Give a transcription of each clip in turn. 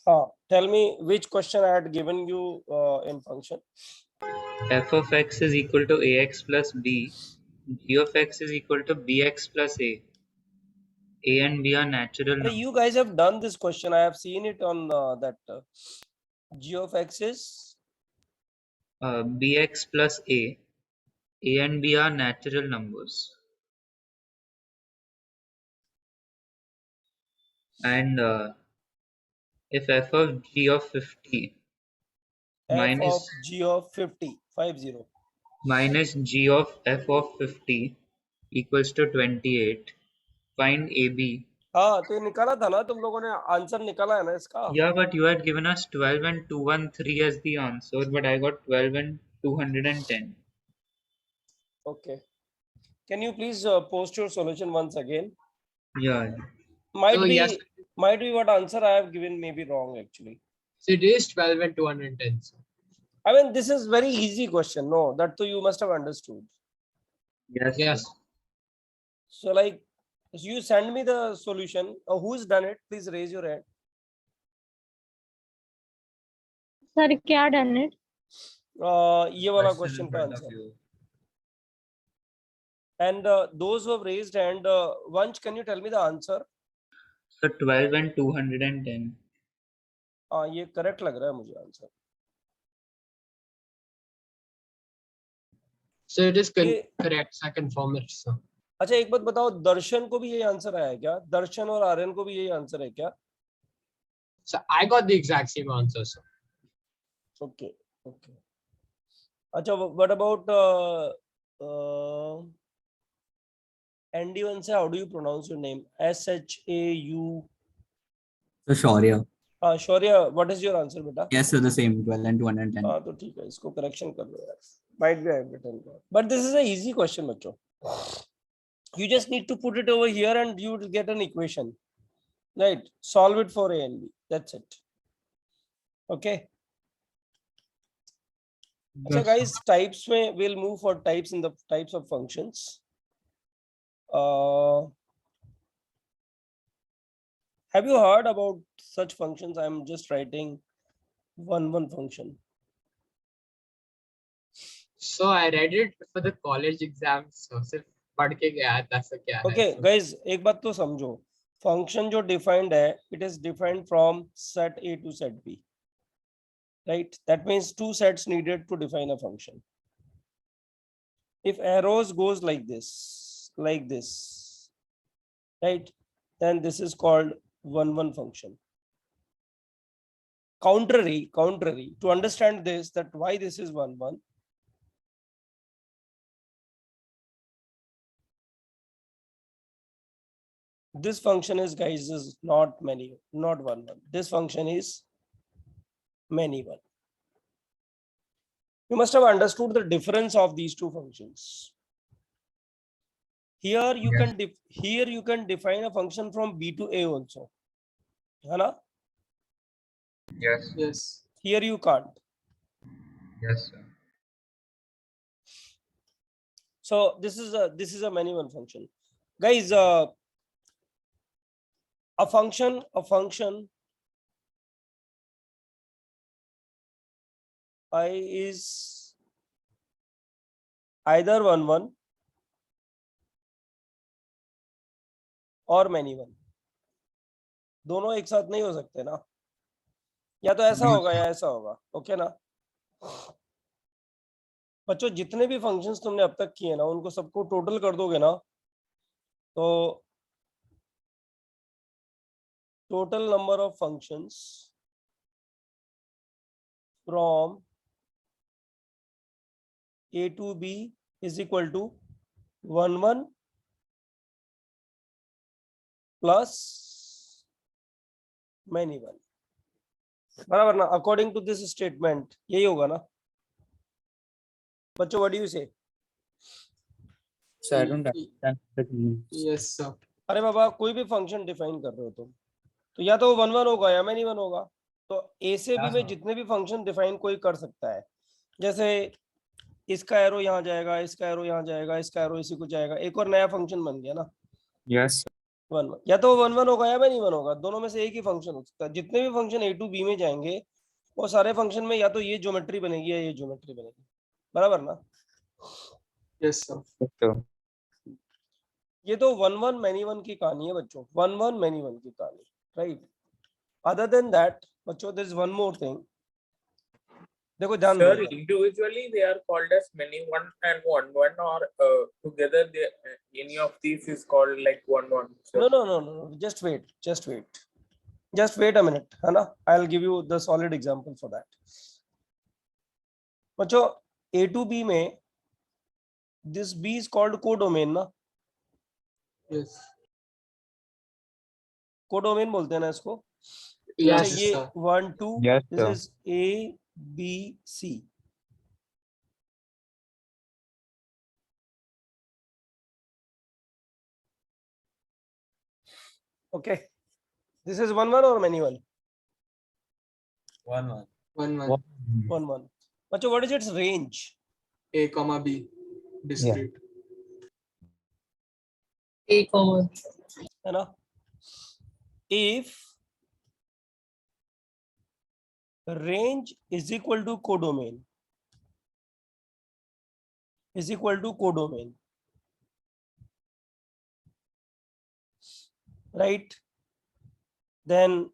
Tell me which question I had given you in function. F of x is equal to ax plus b. G of x is equal to bx plus a. A and b are natural numbers. You guys have done this question. I have seen it on that g of x is Bx plus a. A and b are natural numbers. And if f of g of 50 f of minus g of 50 minus g of f of 50 equals to 28, find AB. हाँ, तो ये निकाला था ना तुम लोगों ने, answer निकाला है ना इसका? Yeah, but you had given us 12 and 213 as the answer, but I got 12 and 210. Okay. Can you please post your solution once again? Yeah. Might So be yes, what answer I have given may be wrong actually. so it is 12 and 210. So. I mean, this is very easy question. No, that too you must have understood. Yes. Yes. So like, you send me the solution. Who's done it? Please raise your hand. Sir क्या done it? ये वाला question का answer. And those who have raised hand, Vanch, can you tell me the answer? So 12 and 210. ये correct लग रहा है मुझे answer. So it is correct. I confirm it. So. अच्छा एक बात बताओ, दर्शन को भी यही आंसर आया क्या? दर्शन और आर्यन को भी यही आंसर है क्या? So I got the exact same answer. So. Okay. अच्छा, what about ND1 से how do you pronounce your name? SHAU. So Shaurya. Shaurya, what is your answer बेटा? Yes, so the same 12 and 210. हाँ तो ठीक है, इसको correction कर लो यार. Might be I have written wrong. But this is an easy question बच्चों. You just need to put it over here and you will get an equation. Right? Solve it for A and B. That's it. Okay. So guys, types में we'll move for types in the types of functions. Have you heard about such functions? I'm just writing one function. So I read it for the college exams. So सिर्फ पढ़ के गया था ऐसा क्या है? Okay, guys, एक बात तो समझो. Function जो defined है, it is defined from set A to set B. Right? That means two sets needed to define a function. If arrows goes like this, right? Then this is called one function. Contrary, to understand this, that why this is one. This function is, guys, is not many, not one. This function is many one. You must have understood the difference of these two functions. Here you can define a function from B to A also. Hana? Yes. Here you can't. Yes, sir. So this is a many one function. Guys, a function I is either one और many one. दोनों एक साथ नहीं हो सकते ना, या तो ऐसा होगा या ऐसा होगा. ओके ना बच्चों, जितने भी फंक्शंस तुमने अब तक किए ना, उनको सबको टोटल कर दोगे ना, तो total number of functions from A to B is equal to 1 plus many one. बराबर ना? According to this statement यही होगा ना बच्चों? What do you say? So I don't understand the meaning. Yes, sir. अरे बाबा, कोई भी फंक्शन डिफाइन कर रहे हो तुम, तो या तो 1 होगा या many one होगा. तो A से B में जितने भी फंक्शन डिफाइन कोई कर सकता है. जैसे इसका एरो यहाँ जाएगा, इसका एरो यहाँ जाएगा, इसका एरो इसी को जाएगा, एक और नया फंक्शन बन गया ना. Yes. वन वन, या तो वन वन होगा या नहीं वन होगा, दोनों में से एक ही फंक्शन हो सकता है। जितने भी फंक्शन ए टू बी में जाएंगे वो सारे फंक्शन में या तो ये ज्योमेट्री बनेगी या ये ज्योमेट्री बनेगी, बराबर ना। Yes sir. तो ये तो वन वन मैनी वन की कहानी है बच्चों, वन वन मैनी वन की कहानी, राइट। अदर देन दैट बच्चों there is one more thing, देखो ध्यान दो Sir, इधर। individually they are called as many one and one one, or together they, any of these is called like one one. Sir. No, no, no, no, no. Just wait a minute, है ना? I'll give you the solid example for that. बच्चों A to B में this B is called codomain ना, yes codomain बोलते हैं ना इसको। Yes अच्छा ये sir. 1 2 Yes, this sir. is A B C, okay, this is one one or many one? One one One one. बच्चों what is its range? A comma B discrete. A comma. है ना? If range is equal to codomain is equal to codomain, right, then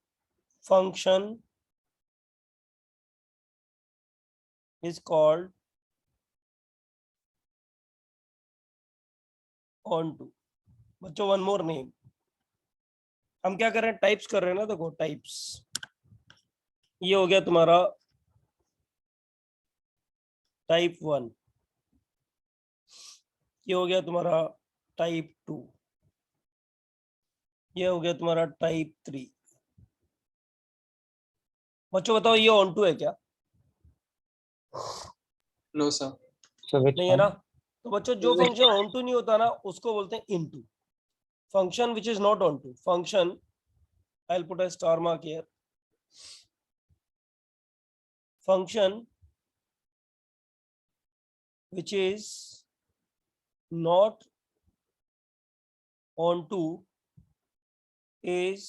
function is called onto। बच्चों one more name, हम क्या कर रहे हैं, types कर रहे हैं ना, देखो टाइप्स, ये हो गया तुम्हारा टाइप 1, ये हो गया तुम्हारा टाइप 2, ये हो गया तुम्हारा टाइप 3। बच्चों बताओ ये ऑन टू है क्या? No sir. So which नहीं है one? ना। तो बच्चों जो फंक्शन ऑन टू नहीं होता ना उसको बोलते हैं into. Function which is not onto, function I will put a star mark here, function which is not onto is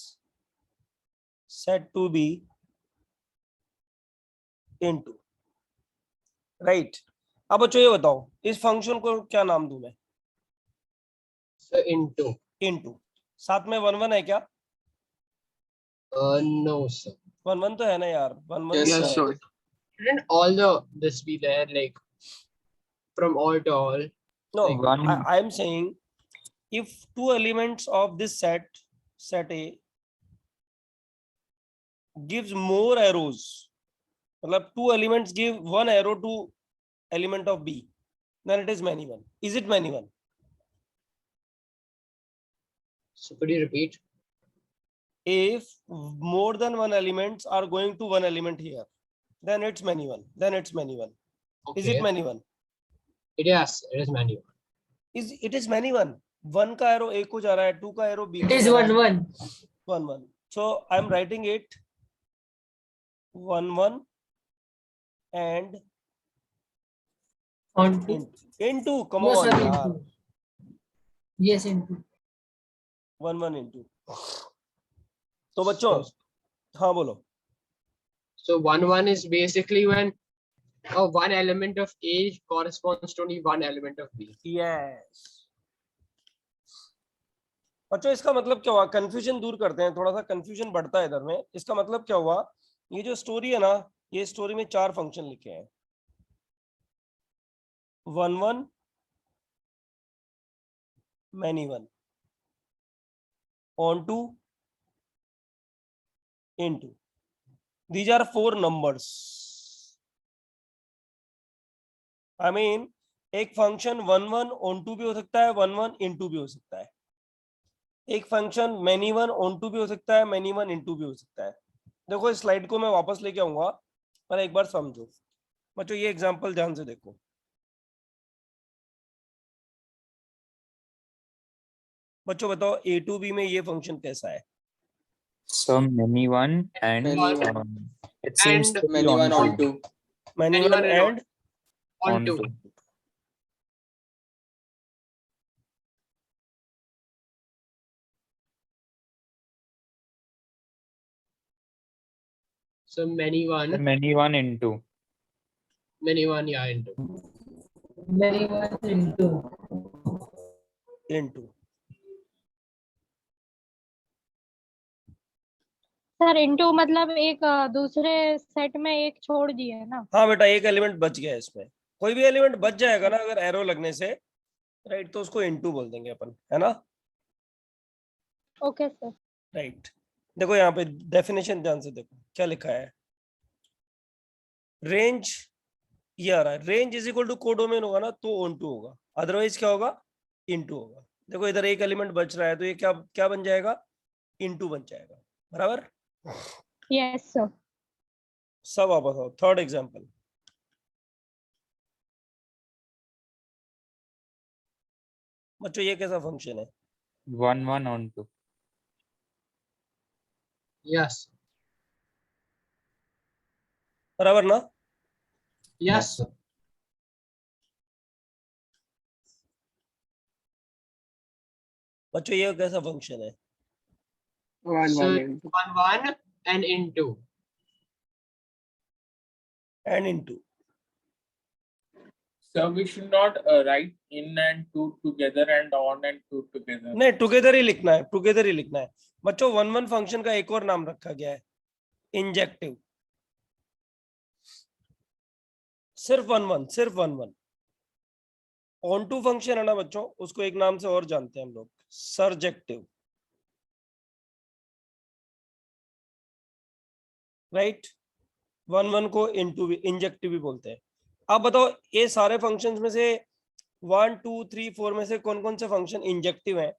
said to be into, right। अब बच्चों ये बताओ इस फंक्शन को क्या नाम दूं मैं? Sir into. into, साथ में वन वन है क्या? No sir. वन वन तो है ना यार, वन वन Yes, तो sir. है। Shouldn't all this be there, like from all to all? No, Like one- I am saying if two elements of this set A gives more arrows, मतलब two elements give one arrow to element of B, then it is many one. Is it many one? So could you repeat? If more than one elements are going to one element here, then it's many one. Then it's many one. Is it Okay. many one? Yes, it is many one. It is many one. One का arrow A को जा रहा है, two का arrow B It को is जा रहा है। one. One one. So I'm writing it one one and On two. into. Come No, on sir, यार. into. Yes, into. One one into. तो बच्चों हाँ बोलो। So one is basically when one element of A corresponds to only one element of B. Yes. बच्चों इसका मतलब क्या हुआ, कंफ्यूजन दूर करते हैं, थोड़ा सा कंफ्यूजन बढ़ता है इधर में। इसका मतलब क्या हुआ, ये जो स्टोरी है ना, ये स्टोरी में चार फंक्शन लिखे हैं, one one many one, onto, into. These are four numbers. I mean एक function one one onto भी हो सकता है, वन वन इनटू भी हो सकता है। एक function many one onto भी हो सकता है, मैनी वन इनटू भी हो सकता है। देखो इस स्लाइड को मैं वापस लेके आऊंगा, पर एक बार समझो बच्चों, ये एग्जांपल ध्यान से देखो। बच्चों बताओ ए टू बी में ये फंक्शन कैसा है? So many one and Many one. it seems And to be many one on on two. Many Many one one and and On two. So many one, Many one into. yeah, into. Many one into. into. Sir into मतलब एक दूसरे set में एक छोड़ दिए ना। हाँ बेटा, एक एलिमेंट बच गया है इसमें। कोई भी एलिमेंट बच जाएगा ना अगर एरो लगने से, राइट, तो उसको इनटू बोल देंगे अपन, है ना। Okay sir. राइट, देखो यहाँ पे डेफिनेशन ध्यान से देखो क्या लिखा है। रेंज ये आ रहा है, range is equal to codomain होगा ना तो ऑन टू होगा, अदरवाइज क्या होगा, इनटू होगा। देखो इधर एक एलिमेंट बच रहा है तो ये क्या क्या बन जाएगा, इनटू बन जाएगा, बराबर। Yes sir. सब वापस आओ, थर्ड एग्जांपल। बच्चों ये कैसा फंक्शन है, 1 1 on 2. Yes. बराबर ना। Yes. sir. बच्चों ये कैसा फंक्शन है, So 1 1 and into. And into. So we should not write in and to together and on and to together. नहीं, टुगेदर ही लिखना है, टुगेदर ही लिखना है। बच्चों 1 1 फंक्शन का एक और नाम रखा गया है, इंजेक्टिव। सिर्फ 1 1, सिर्फ 1 1। ऑन टू फंक्शन है ना बच्चों, उसको एक नाम से और जानते हैं हम लोग, सर्जेक्टिव। राइट, 1 1 को इनटू भी, इंजेक्टिव भी बोलते हैं। आप बताओ ये सारे फंक्शंस में से 1 2 3 4 में से कौन कौन से फंक्शन इंजेक्टिव हैं?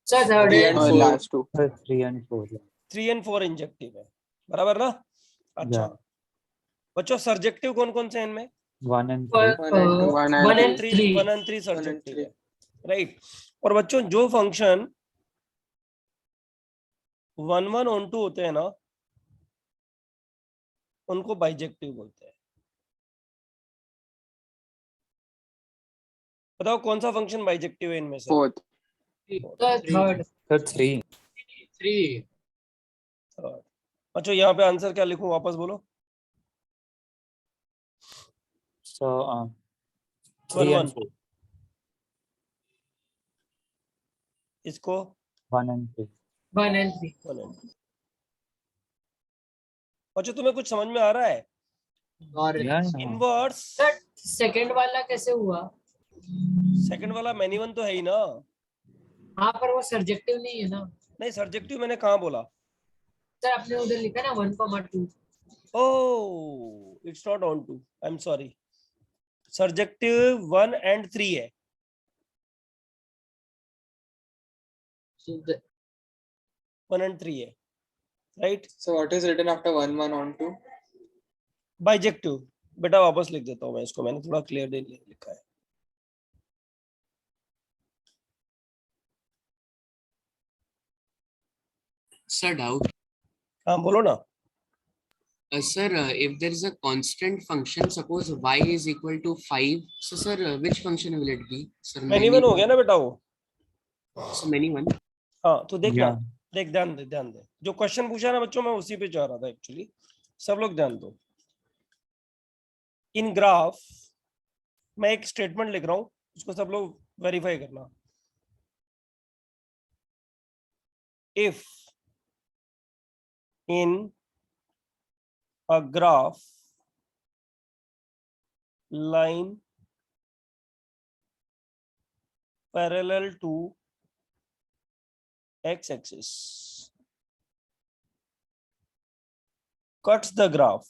Sir, third Three and and fourth. last two. 3 and 4. 3 and 4 injective है, बराबर ना। अच्छा Yeah. बच्चों सर्जेक्टिव कौन कौन से हैं इनमें? 1 and 3. One and two, one and 1 and three, 3. 1 and 3 surjective three. है, राइट। और बच्चों जो फंक्शन 1 1 ऑन टू होते हैं ना, उनको बाइजेक्टिव बोलते हैं। बताओ कौन सा फंक्शन बाइजेक्टिव है इनमें से? Fourth. Sir, third. So 3. 3. अच्छा यहाँ पे आंसर क्या लिखूं, वापस बोलो। So 1 3 and 1, 4. इसको 1 and 3. 1 and 3. 1 and 2। अच्छा तुम्हें कुछ समझ में आ रहा है? Or Yeah. Inverse Sir, second वाला कैसे हुआ? सेकंड वाला मैनी वन तो है ही ना। हाँ पर वो सर्जेक्टिव नहीं है ना। नहीं सर्जेक्टिव मैंने कहाँ बोला? सर आपने उधर लिखा ना 1, 2. Oh it's not onto, I am sorry. Surjective 1 and 3 है। so the 1 and 3 है, right. So what is written after 1 1 on 2? Bijective. बेटा वापस लिख देता हूँ मैं इसको, मैंने थोड़ा क्लियरली लिखा है। Sir, doubt. हाँ बोलो ना। Sir, if there is a constant function, suppose y is equal to 5. So, sir, which function will it be? Sir, many one हो गया ना बेटा वो। So many one. हाँ तो देखना, Yeah. देख ध्यान दे, ध्यान दे। जो क्वेश्चन पूछा ना बच्चों, मैं उसी पे जा रहा था एक्चुअली। सब लोग ध्यान दो। इन ग्राफ मैं एक स्टेटमेंट लिख रहा हूँ, उसको सब लोग वेरीफाई करना। If in a graph line parallel to x-axis cuts the graph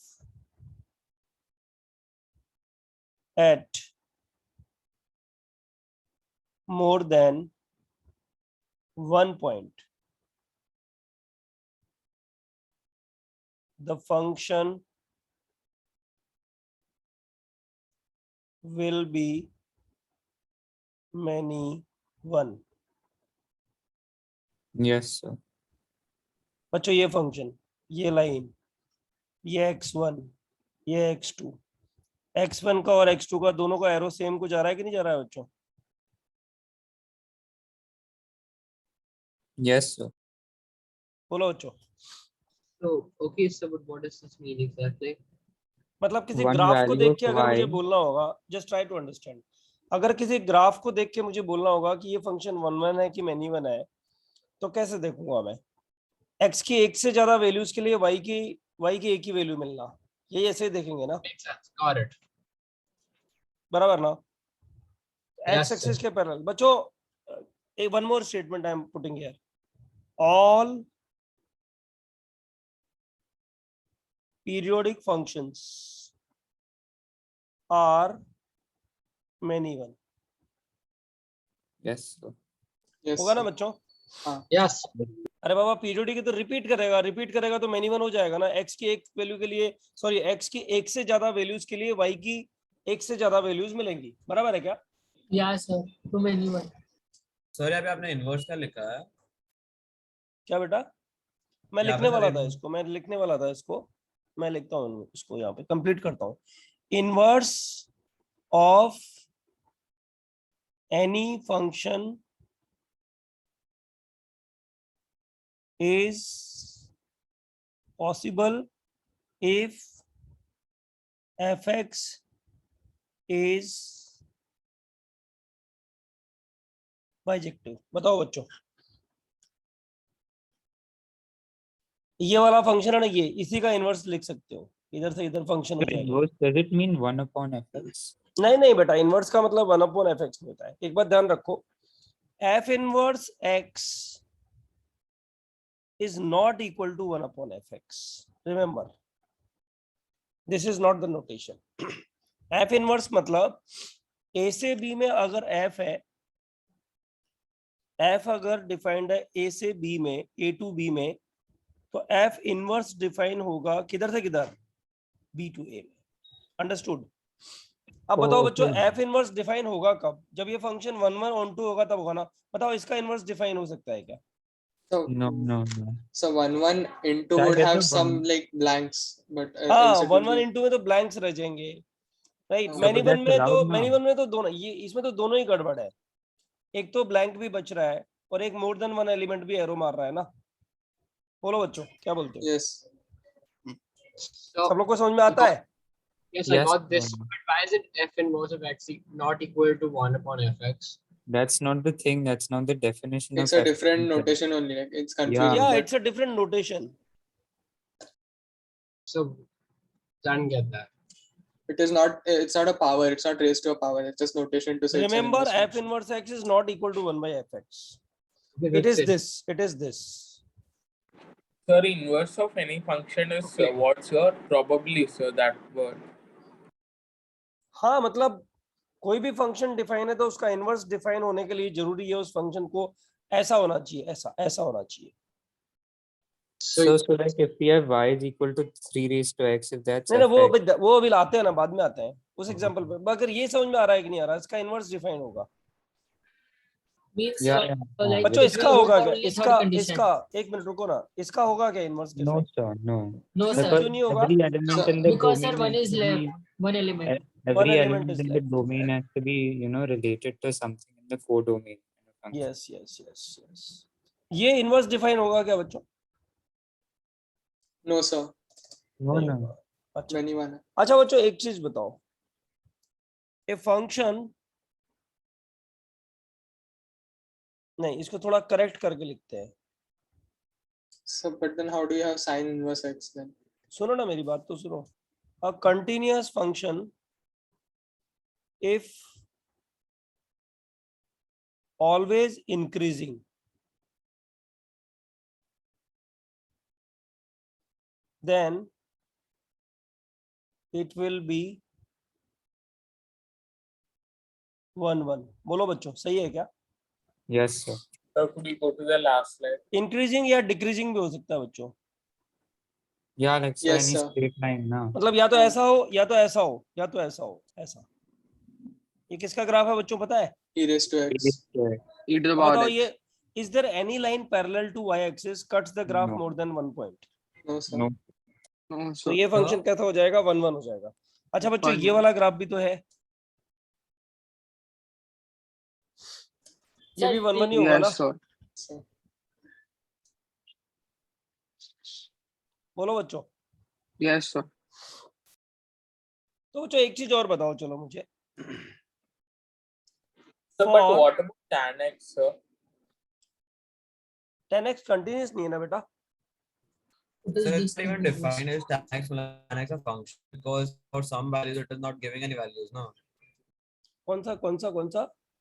at more than 1 point, the function will be many one। Yes, sir. बच्चों ये फंक्शन, ये लाइन, ये x1, ये x2, x1 का और x2 का दोनों का एरो सेम को जा रहा है कि नहीं जा रहा है बच्चों? Yes, sir. बोलो बच्चों। So, okay, so but what does this mean exactly? मतलब किसी One ग्राफ को value देख of के अगर मुझे y. बोलना होगा, जस्ट ट्राई टू अंडरस्टैंड, अगर किसी ग्राफ को देख के मुझे बोलना होगा कि ये फंक्शन 1 1 है कि मैनी 1 है, तो कैसे देखूंगा मैं? x की एक से ज्यादा वैल्यूज के लिए y की एक ही वैल्यू मिलना, ये ऐसे ही देखेंगे ना, Makes sense. Got it. बराबर ना? Yes, x sir. एक्सिस के पैरेलल। बच्चों एक one more statement I am putting here, all periodic functions are many one। Yes, sir. Yes. होगा ना sir. बच्चों? Yes. अरे बाबा पीरियोडिक तो रिपीट करेगा तो many one हो जाएगा ना। x की एक वैल्यू के लिए, सॉरी x की एक से ज्यादा वैल्यूज के लिए y की एक से ज्यादा वैल्यूज मिलेंगी, बराबर है क्या? Yeah, sir. Too many one. Sir यहाँ पे आपने इनवर्स का लिखा है। क्या बेटा? मैं यहाँ लिखने पे वाला सर था इसको, मैं लिखने वाला था इसको, मैं लिखता हूँ इसको, यहाँ पे कंप्लीट करता हूँ। Inverse of any function is possible if fx is bijective। बताओ बच्चों, ये वाला फंक्शन है ना, ये इसी का इनवर्स लिख सकते हो, इधर से इधर फंक्शन हो जाएगा। Inverse, does it mean 1 upon fx? नहीं बेटा, इनवर्स का मतलब 1 upon fx में होता है। एक बात ध्यान रखो, f inverse x is not equal to 1 upon fx। remember, this is not the notation। f inverse मतलब a से b में अगर f है, f अगर डिफाइंड है a से b में, a to b में, तो f इनवर्स डिफाइन होगा किधर से किधर, b to a में। अंडरस्टूड? अब बताओ बच्चों, f इनवर्स डिफाइन होगा कब? जब ये फंक्शन 1 1 on 2 होगा तब होगा ना। बताओ इसका इनवर्स डिफाइन हो सकता है क्या? So, No. so 1 1 into That would is have the some one. like blanks, but हाँ, else it 1 will 1 be. into में तो ब्लैंक्स रह जाएंगे, राइट। हाँ, मैनी but वन that's में तो allowed मैनी now. वन में तो दोनों, ये इसमें तो दोनों ही गड़बड़ है। एक तो ब्लैंक भी बच रहा है और एक मोर देन वन एलिमेंट भी एरो मार रहा है ना। बोलो बच्चों, क्या बोलते हो? Yes. So, सब लोग को समझ में आता है? yes, I Yes, got this. sir. But why is it f inverse of x not equal to 1 upon fx? That's not the thing. That's not the definition It's of a different function. notation only. Like it's Yeah. confusing. Yeah, but it's a different notation। So, don't get that. it is not. It's not a power. It's not raised to a power. It's just notation to say. it's an Remember, inverse f function. inverse x is not equal to 1 by fx। Okay, It that's is this, it is this। Sir, inverse of any function is Okay. what's your probably, sir, that word. हाँ, मतलब कोई भी function define है तो उसका inverse define होने के लिए जरूरी है उस फंक्शन को ऐसा होना चाहिए, ऐसा होना चाहिए। So like if we have y is equal to 3 raised to x, if that's नहीं fx. वो अभी आते हैं ना, बाद में आते हैं उस एग्जांपल पे। अगर ये समझ में आ रहा है कि नहीं आ रहा, इसका इनवर्स डिफाइन होगा। Means Yeah. like बच्चों it इसका will होगा for क्या? only इसका third condition. इसका एक मिनट रुको ना, इसका होगा क्या inverse No, define? sir. No. No, क्यों sir. नहीं होगा? Every element So- in the Because sir, domain one has is to be, left, one element. every element element is in the left. domain has to be, related to something in the codomain. Yes. ये inverse define होगा क्या बच्चों? No, sir. No. नहीं होगा। अच्छा Many one. अच्छा बच्चों, एक चीज बताओ, ए फंक्शन, नहीं इसको थोड़ा करेक्ट करके लिखते हैं। So, but then how do you have sine inverse x then? सुनो ना, मेरी बात तो सुनो। A continuous function if always increasing, then it will be 1 1। बोलो बच्चों, सही है क्या? Yes, sir. Sir, could you go to the last slide? Increasing या डिक्रीजिंग भी हो सकता है बच्चों। Yeah, like sir, Yes, any sir. straight line now. मतलब या तो ऐसा हो या तो ऐसा हो या तो ऐसा हो, ऐसा। ये किसका ग्राफ है बच्चों, पता है? E raised to x. E to the अब power बताओ x. ये, is there any line parallel to y axis cuts the graph No. more than 1 point? No, sir. No. No, तो sir. ये फंक्शन कैसा हो जाएगा? 1 1 हो जाएगा। अच्छा बच्चों, ये वाला ग्राफ भी तो है, ये भी 1 1 ही होगा ना? Yes, sir. So, बोलो बच्चों। Yes, sir. तो बच्चों एक चीज और बताओ चलो मुझे। So, but For- what about tan x, sir? 10x continuous नहीं है ना बेटा? It is So it's not even discontinuous. defined as tan x a function because for some values it is not giving any values, no? कौन सा?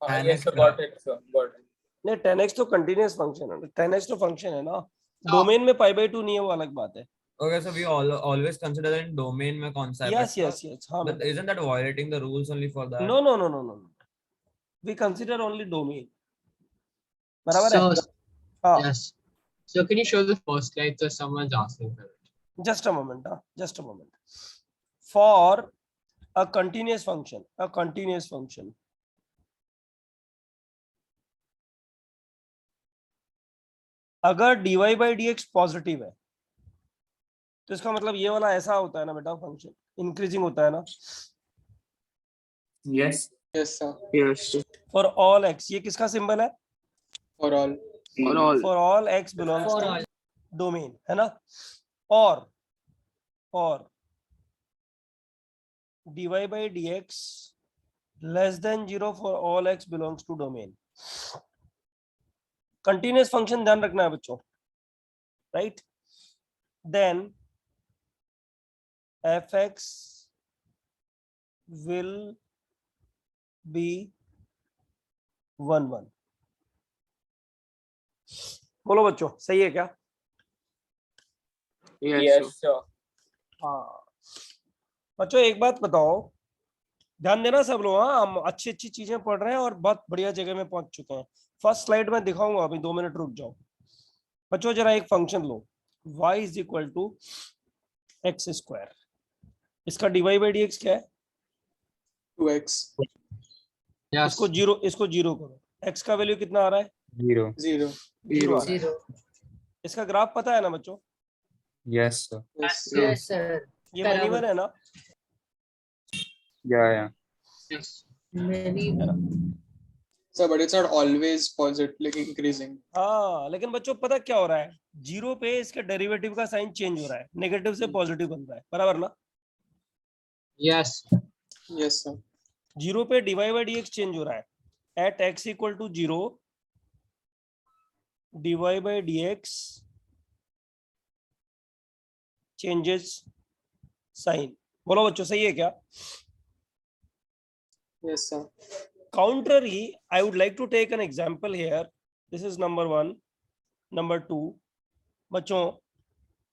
Tan Yes, x sir, got it, sir. Got it. नहीं 10x तो continuous function है, 10x तो function है ना, हाँ। Domain में π/2 नहीं है, वो अलग बात है। Okay, so we always consider that in domain में कौन सा है, यस but, यस यस, हाँ but isn't that violating the rules only for that? No, we consider only domain, बराबर है? So, हाँ, yes. So can you show the first slide? So someone's asking for it. just a moment. For a continuous function, अगर dy by dx positive है तो इसका मतलब ये वाला ऐसा होता है ना बेटा, फंक्शन इंक्रीजिंग होता है ना। Yes. Yes, sir. Yes, sir. For all x, ये किसका सिंबल है? For all. For all. For all x belongs For to all. Domain, है ना? और dy by dx less than 0 for all x belongs to domain. Continuous function ध्यान रखना है बच्चों, right? Then fx will be 1 1। बोलो बच्चों, सही है क्या? Yes, Yes, sir. sir. हाँ बच्चों एक बात बताओ, ध्यान देना सब लोग। हाँ, हम अच्छी चीजें पढ़ रहे हैं और बहुत बढ़िया जगह में पहुंच चुके हैं। फर्स्ट स्लाइड में दिखाऊंगा, अभी 2 मिनट रुक जाओ बच्चों। जरा एक फंक्शन लो, y is equal to x square, इसका dy by dx क्या है? 2x. Yes. इसको जीरो करो, x का वैल्यू कितना आ रहा है? 0. 0. जीरो आ रहा है। 0. इसका ग्राफ पता है ना बच्चों? Yes, sir. Yes. Yes, sir. ये बराबर। मैनीवर है ना? Yeah. Yes. Many. So, but it's not always positive, like increasing. हाँ, लेकिन बच्चों पता क्या हो रहा है, जीरो पे इसके डेरिवेटिव का साइन चेंज हो रहा है, नेगेटिव से पॉजिटिव बन रहा है, बराबर ना? Yes. Yes, sir. जीरो पे dy by dx चेंज हो रहा है। At x equal to 0 dy by dx changes sign. बोलो बच्चों, सही है क्या? Yes, sir. Contrary, I would like to take an example here. This is number 1, number 2. बच्चों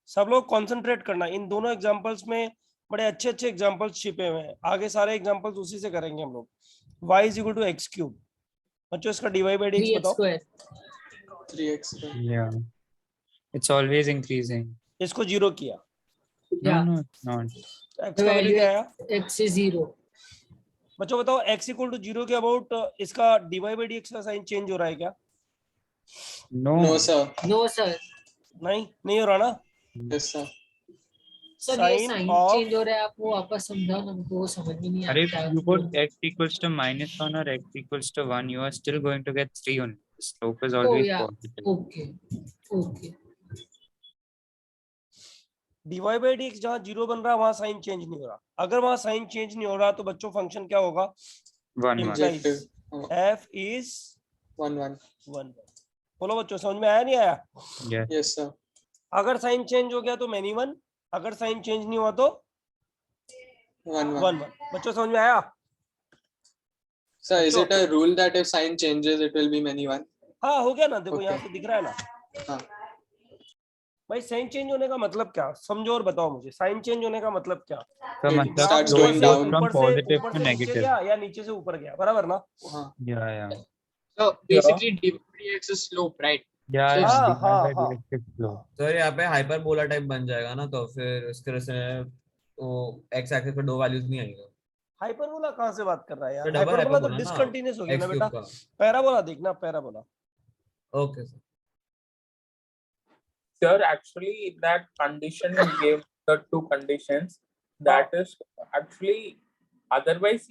सब लोग कंसंट्रेट करना, इन दोनों एग्जांपल्स में बड़े अच्छे एग्जांपल्स छिपे हुए हैं, आगे सारे एग्जांपल्स उसी से करेंगे हम लोग। y is equal to x cube, बच्चों इसका dy by dx 3x बताओ। square. 3x. Right? Yeah. It's always increasing. इसको जीरो किया, No, Yeah. no, it's not. x का वैल्यू क्या आया? X is 0. बच्चों बताओ x इक्वल टू 0 के अबाउट इसका dy by dx का साइन चेंज हो रहा है क्या? No. No, sir. No, sir. नहीं हो रहा ना? Yes, sir. सर ये Sign साइन of- चेंज हो रहा है, आप वो वापस समझाओ ना, हमको वो समझ में नहीं आ But if रहा you put x equals to -1 or x equals to 1, you are still going to get 3 only. The slope is Oh, always yeah. positive. Okay. dy by dx जहां 0 बन रहा है वहां साइन चेंज नहीं हो रहा। अगर वहां साइन चेंज नहीं हो रहा तो बच्चों फंक्शन क्या होगा? 1 1. Objective. f is 1 1. 1। बोलो बच्चों, समझ में आया नहीं आया? Yeah. Yes, sir. अगर साइन चेंज हो गया तो मैनी 1, अगर साइन चेंज नहीं हुआ तो 1 1. 1 1। बच्चों समझ में आया? Sir, is it a rule that if sign changes, it will be many 1? हाँ हो गया ना, देखो Okay. यहाँ से दिख रहा है ना। हाँ. भाई साइन चेंज होने का मतलब क्या, समझो और बताओ मुझे। साइन चेंज होने का मतलब क्या? So It मतलब starts slope going goes down. from positive to ऊपर से नीचे negative. गया या नीचे से ऊपर गया, बराबर ना? हाँ. Yeah, yeah. So basically, dy by dx is slope, right? Yeah, So yeah. हाँ, Divide हाँ, by हाँ। dx is slope. तो यहाँ पे हाइपरबोला टाइप बन जाएगा ना, तो फिर उसके वजह से वो एक्स एक्सिस पे दो वैल्यूज नहीं आएंगे। हाइपरबोला कहाँ से बात कर रहा है यार? तो डबल हाइपरबोला तो हाइपरबोला ना, डिसकंटिन्यूअस हो गया ना एक्स बेटा। क्यूब का। पैराबोला देखना, parabola. Okay sir. Sir, actually, that condition you gave, the two conditions, that is actually, otherwise,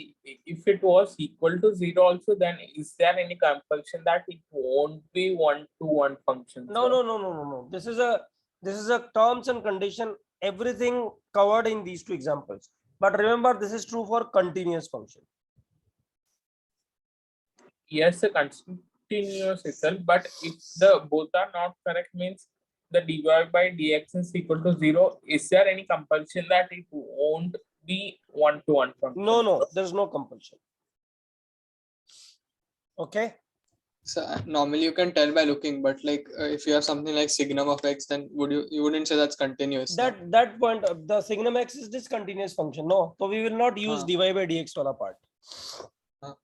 if it was equal to 0 also, then is there any compulsion that it won't be 1 to 1 function? No, sir? no. This is a terms and condition everything covered in these two examples. But remember, this is true for continuous function. Yes, a continuous itself, but if the both are not correct, means the dy by dx is equal to 0. Is there any compulsion that it won't be one-to-one function? No, there's no compulsion. Okay. So normally you can tell by looking, but like if you have something like signum of x, then you wouldn't say that's continuous. no? That point, the signum x is discontinuous function. No, so we will not use हाँ. dy by dx वाला part. हाँ.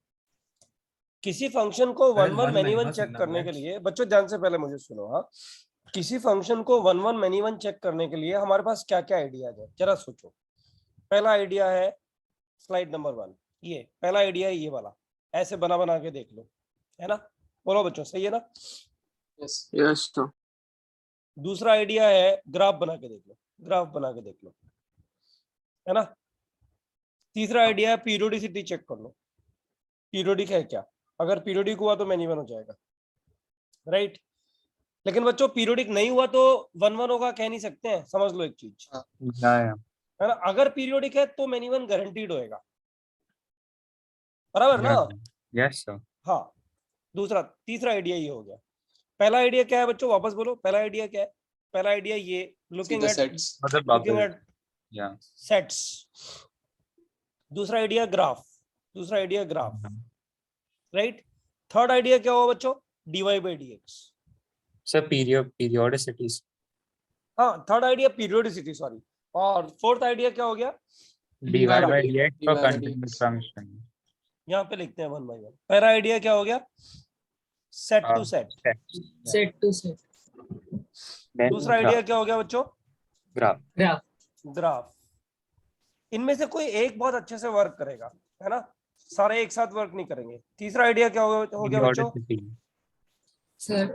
किसी function को There is 1 1 one many minimum one check signum करने के x. लिए, बच्चों ध्यान से पहले मुझे सुनो. हाँ, किसी फंक्शन को 1 1 many one चेक करने के लिए हमारे पास क्या क्या आइडिया है, जरा सोचो. पहला आइडिया है स्लाइड नंबर 1. ये पहला आइडिया है, ये वाला ऐसे बना के देख लो, है ना. बोलो बच्चों, सही है ना. Yes. Yes, sir. दूसरा आइडिया है ग्राफ बना के देख लो, ग्राफ बना के देख लो, है ना. तीसरा आइडिया है पीरियोडिसिटी चेक कर लो, पीरियोडिक है क्या. अगर पीरियोडिक हुआ तो मैनी वन हो जाएगा, राइट. लेकिन बच्चों पीरियोडिक नहीं हुआ तो 1 1 होगा, कह नहीं सकते हैं. समझ लो एक चीज, Yeah. है ना. अगर पीरियोडिक है तो मैनी वन गारंटीड होएगा, बराबर ना. Yes, sir. हाँ. तीसरा आइडिया ये हो गया. पहला आइडिया क्या है बच्चों, वापस बोलो. पहला आइडिया क्या है. पहला आइडिया ये See looking the at sets. मतलब looking bubble. at Yeah. sets. दूसरा आइडिया ग्राफ, दूसरा idea graph, right. Third idea क्या हुआ बच्चों, dy by dx. So periodicities. हाँ, थर्ड आइडिया पीरियोडिसिटी, सॉरी. और फोर्थ आइडिया क्या हो गया, dy by by dx dy for by continuous dx. function. यहाँ पे लिखते हैं 1 by 1. पहला आइडिया क्या हो गया, set to set. Set to set. Then दूसरा आइडिया क्या हो गया बच्चों, graph. Graph. ग्राफ. इनमें से कोई एक बहुत अच्छे से वर्क करेगा, है ना. सारे एक साथ वर्क नहीं करेंगे. तीसरा आइडिया क्या हो गया बच्चों, Periodicity. Sir,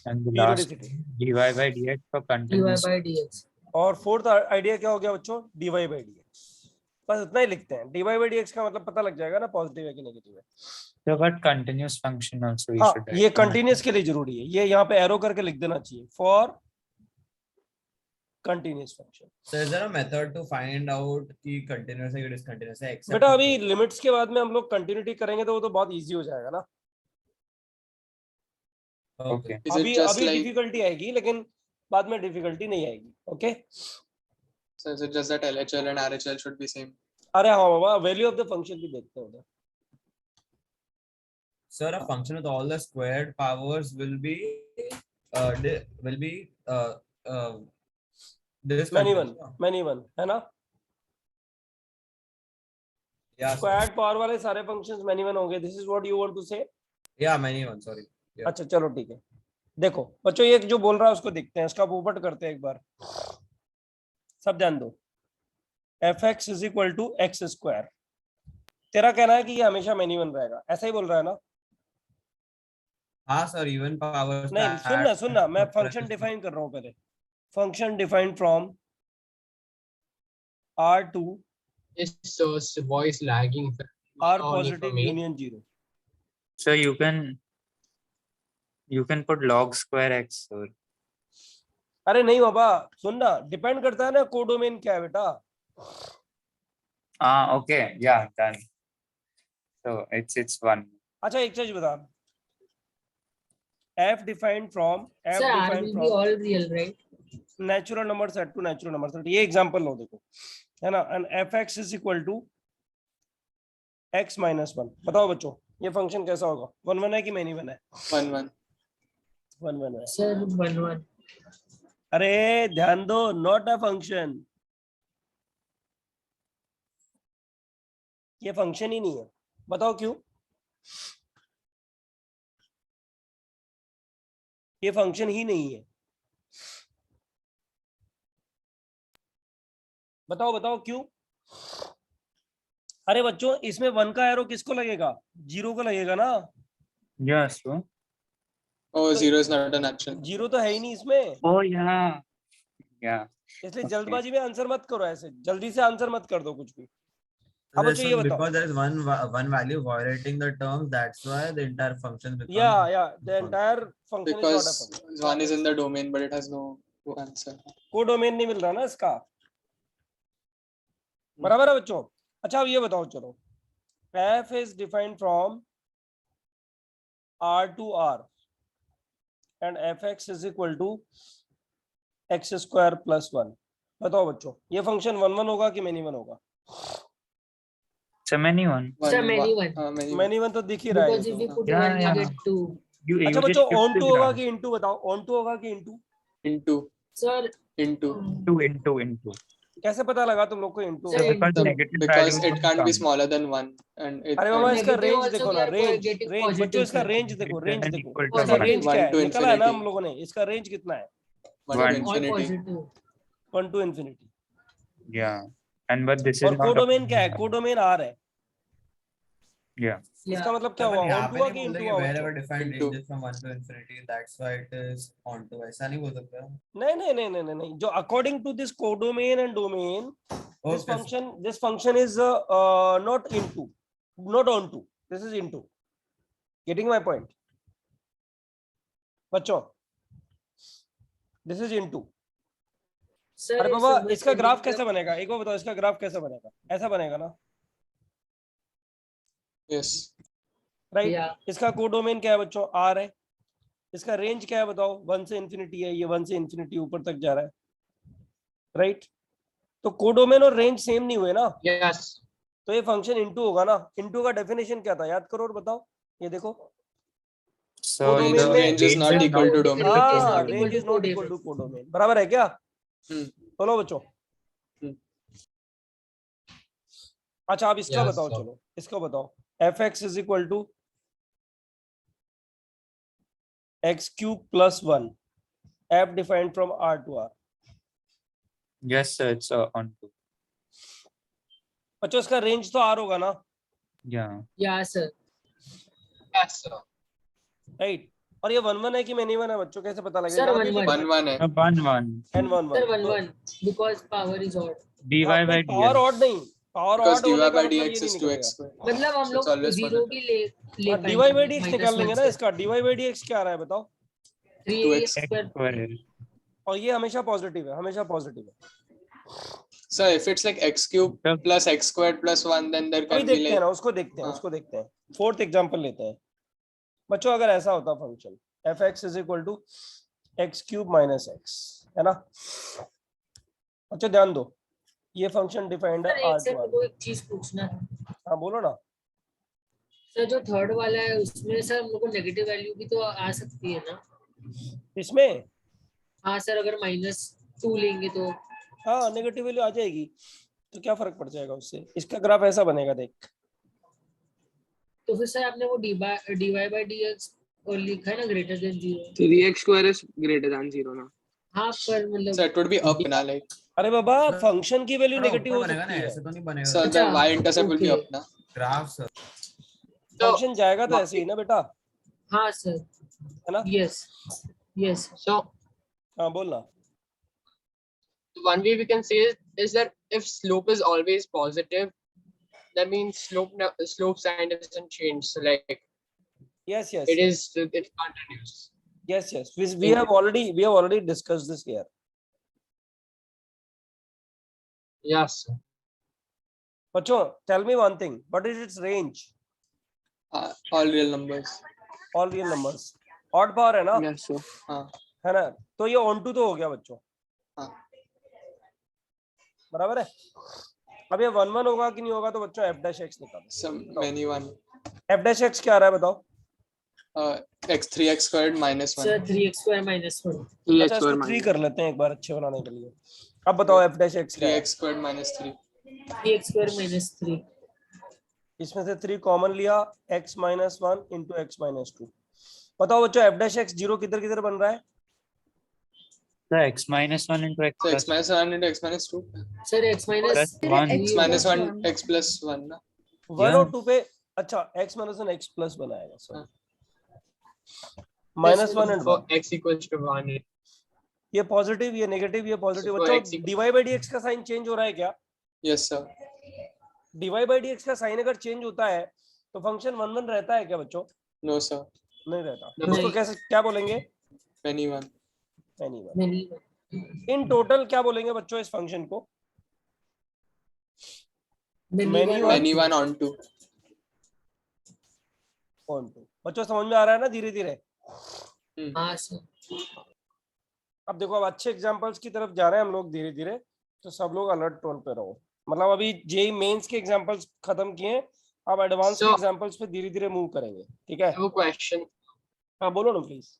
And the last periodicity. dy by dx for dy continuous. by dx. और फोर्थ आइडिया क्या हो गया बच्चों, dy by dx. बस इतना ही लिखते हैं. dy by dx का मतलब पता लग जाएगा ना, पॉजिटिव है कि नेगेटिव है. So but continuous function also we हाँ, should ये write. कंटिन्यूस के लिए जरूरी है. ये यहाँ पे एरो करके लिख देना चाहिए, for continuous function. So is there a method to find out कि continuous है कि discontinuous है? Except बेटा अभी लिमिट्स के बाद में हम लोग कंटिन्यूटी करेंगे तो वो तो बहुत इजी हो जाएगा ना. Okay. Is it अभी just अभी like डिफिकल्टी आएगी, लेकिन बाद में डिफिकल्टी नहीं आएगी. Okay. so is it just that LHL and RHL should be same? अरे हाँ बाबा, वैल्यू ऑफ द फंक्शन भी देखते हैं उधर. Sir, a function with all the squared powers will be many one है ना. Yeah, sir. स्क्वायर्ड पावर वाले सारे फंक्शंस मैनी वन होंगे. This is what you want to say. Yeah, many one. Sorry. Yeah. अच्छा चलो ठीक है. देखो बच्चों, ये जो बोल रहा है उसको देखते हैं, इसका पोपट करते हैं एक बार. सब ध्यान दो. fx is equal to x square. तेरा कहना है कि ये हमेशा मैनी वन रहेगा, ऐसा ही बोल रहा है ना. हाँ sir, even powers. नहीं, सुनना मैं फंक्शन डिफाइन कर रहा हूँ पहले. Function define from R2 Is so voice lagging. R only for positive me. union 0. So you can put log square x or अरे नहीं बाबा, सुनना, डिपेंड करता है ना कोडोमेन क्या है बेटा. okay, yeah, done. So it's one. अच्छा एक चीज बता. F defined from Sir, R will be all real, right? natural number set to natural number set. ये एग्जांपल लो देखो, है ना. and fx is equal to x minus 1. बताओ बच्चों, ये फंक्शन कैसा होगा. 1 1 है कि मैनी वन है. 1 1. 1 1 है. Sir, 1 1. अरे ध्यान दो, नॉट अ फंक्शन. ये फंक्शन ही नहीं है. बताओ क्यों. ये फंक्शन ही नहीं है. बताओ क्यों. अरे बच्चों, इसमें 1 का एरो किसको लगेगा, 0 को लगेगा ना. Yeah, so. Oh, 0 is not an action. 0 तो है ही नहीं इसमें. Oh yeah. Yeah. इसलिए Okay. जल्दबाजी में आंसर मत करो, ऐसे जल्दी से आंसर मत कर दो कुछ भी. अब This बच्चों ये one, बताओ. because there is one value violating the terms, that's why the entire function becomes. Yeah, the entire function is not a Because function. one is in the domain, but it has no वो answer. Codomain नहीं मिल रहा ना इसका, बराबर है बच्चों। अच्छा अब ये बताओ चलो, f is defined from R to R and fx is equal to x square plus 1। बताओ बच्चों, ये फंक्शन 1 1 होगा कि many 1 होगा? So many one. Sir, many one. many 1 तो दिख ही रहा है Because ये if you तो। put Yeah, one, you yeah. get two. अच्छा बच्चों, on to होगा कि into बताओ, on to होगा कि into? Sir, into कैसे पता लगा तुम लोग को into Sir, होगा? because it can't be smaller than 1 and it अरे बाबा and इसका Negative रेंज also देखो we ना, are रेंज getting रेंज बच्चों positive, इसका sir. रेंज देखो, रेंज देखो इसका Positive. रेंज क्या है, 1 to निकला है ना हम infinity. लोगों ने, इसका रेंज कितना है? 1 to One. all infinity. positive. 1 to infinity। Yeah. And but this is और not. कोडोमेन क्या है? कोडोमेन R है। Yeah. Yeah. इसका मतलब क्या हुआ? अपन यहाँ ऑन पे टू हुआ नहीं कि बोल इनटू रहे हुआ wherever बच्चों? defined Into. ranges from 1 to infinity, that's why it is onto, ऐसा नहीं बोल सकते हम। नहीं नहीं नहीं नहीं नहीं, जो according to this codomain and domain, this function is not into, not onto, this is into। getting my point बच्चों? this is into। Sir, अरे if बाबा somebody इसका ग्राफ sending कैसे बनेगा? एक बार बताओ, इसका ग्राफ कैसे बनेगा? ऐसा बनेगा ना, Yes. राइट? Yeah. इसका कोडोमेन क्या है बच्चों? R है। इसका रेंज क्या है बताओ? 1 से इंफिनिटी है, ये 1 से इंफिनिटी ऊपर तक जा रहा है, राइट? तो कोडोमेन और रेंज सेम नहीं हुए ना, Yes. तो ये फंक्शन इनटू होगा ना। इनटू का डेफिनेशन क्या था, याद करो और बताओ। ये देखो, So कोडोमेन the में range is not range is equal to not- domain. हाँ, equal range to is not codomain. Equal to codomain, बराबर है क्या? Hmm. बोलो बच्चों। अच्छा अब इसका Yes, बताओ, sir. चलो इसका बताओ। F x is equal to x cube plus 1, f defined from R to R. Yes, sir. It's onto. बच्चों इसका रेंज तो आर होगा ना, Yeah. Yeah, sir. Yes, sir. Right? और ये 1 1 है कि मैनी 1 है बच्चों, कैसे पता लगेगा? Sir, यहाँ 1 पे 1. 1 1 है। 1 1. And 1 Sir, 1 1 1. Because power is odd. dy by power dx. Odd नहीं, पावर Because ऑड dy होने का by मतलब ये dx नहीं is निकलेगा। 2x square. मतलब हम So लोग it's always जीरो positive. भी ले हाँ, dy by dx निकाल लेंगे ना इसका। dy by dx क्या आ रहा है बताओ? 3x X square. square. और ये हमेशा पॉजिटिव है, हमेशा पॉजिटिव है। So if it's like x cube Sir. plus x squared plus 1, then there अभी can be देखते हैं like ना, उसको देखते हैं, हाँ. उसको देखते हैं। फोर्थ एग्जांपल लेते हैं बच्चों। अगर ऐसा होता function f x is equal to x cube minus x, है ना? अच्छा ध्यान दो, ये फंक्शन डिफाइंड है सर आर एक से टू आर। मुझे एक चीज पूछना है। हाँ बोलो ना। सर जो थर्ड वाला है उसमें सर हम लोग को नेगेटिव वैल्यू भी तो आ सकती है ना? इसमें हाँ सर, अगर -2 लेंगे तो हाँ नेगेटिव वैल्यू आ जाएगी, तो क्या फर्क पड़ जाएगा उससे? इसका ग्राफ ऐसा बनेगा, देख। तो फिर सर आपने वो dy by dx और लिखा है ना greater than 0। 3x square is greater than 0 ना। हाँ पर मतलब so it would be up ना like अरे बाबा फंक्शन की वैल्यू नेगेटिव हो बनेगा सकती ना, है। ऐसे तो नहीं बनेगा। so the अच्छा, y intercept will be okay. up ना। Graph sir. फंक्शन जाएगा तो ऐसे ही ना बेटा, हाँ सर, है ना? Yes yes. So हाँ बोलना। one way we can say is that if slope is always positive, that means slope sign doesn't change. So like Yes, yes, it continues. yes, yes. We have already discussed this here. Yes, sir. बच्चों tell me one thing, what is its range? All real numbers. All real numbers. Odd power है ना? Yes, sir. हाँ है ना? तो ये on to तो हो गया बच्चों, हाँ। बराबर है। अब ये 1 1 होगा कि नहीं होगा, तो बच्चों f dash x निकालो। some many one f dash x क्या आ रहा है बताओ? x 3x squared minus 1. Sir 3x square minus 1। 3x अच्छा square इसको 3 minus कर लेते हैं एक बार अच्छे बनाने के लिए। अब बताओ f dash x क्या है? 3x squared minus 3. 3x square minus 3। इसमें से 3 कॉमन लिया, x minus 1 into x minus 2। बताओ बच्चों f dash x 0 किधर किधर बन रहा है? So x minus 1 into x So plus x minus 1 into x minus 2. Sir x minus plus 1. X minus 1 x plus 1 ना। 1 और 2 पे अच्छा x minus 1 x plus बनाएगा, sorry -1 and 1। For x equals to 1. ये पॉजिटिव, ये negative, ये positive. So बच्चों x dy by dx का साइन चेंज हो रहा है क्या? Yes sir. dy by dx का साइन अगर चेंज होता है तो फंक्शन 1 1 रहता है क्या बच्चों? No sir. नहीं रहता। नहीं। उसको कैसे क्या बोलेंगे? Many one. Anyone। many in total क्या बोलेंगे बच्चों इस फंक्शन को? Many one Many one on two. Onto. बच्चों समझ में आ रहा है ना धीरे धीरे? हाँ सर। अब देखो, अब अच्छे एग्जांपल्स की तरफ जा रहे हैं हम लोग धीरे धीरे, तो सब लोग अलर्ट टोन पे रहो। मतलब अभी जेई मेंस के एग्जांपल्स खत्म किए, अब एडवांस के So- एग्जांपल्स पे धीरे धीरे मूव करेंगे, ठीक है? I have a question. हाँ बोलो ना please.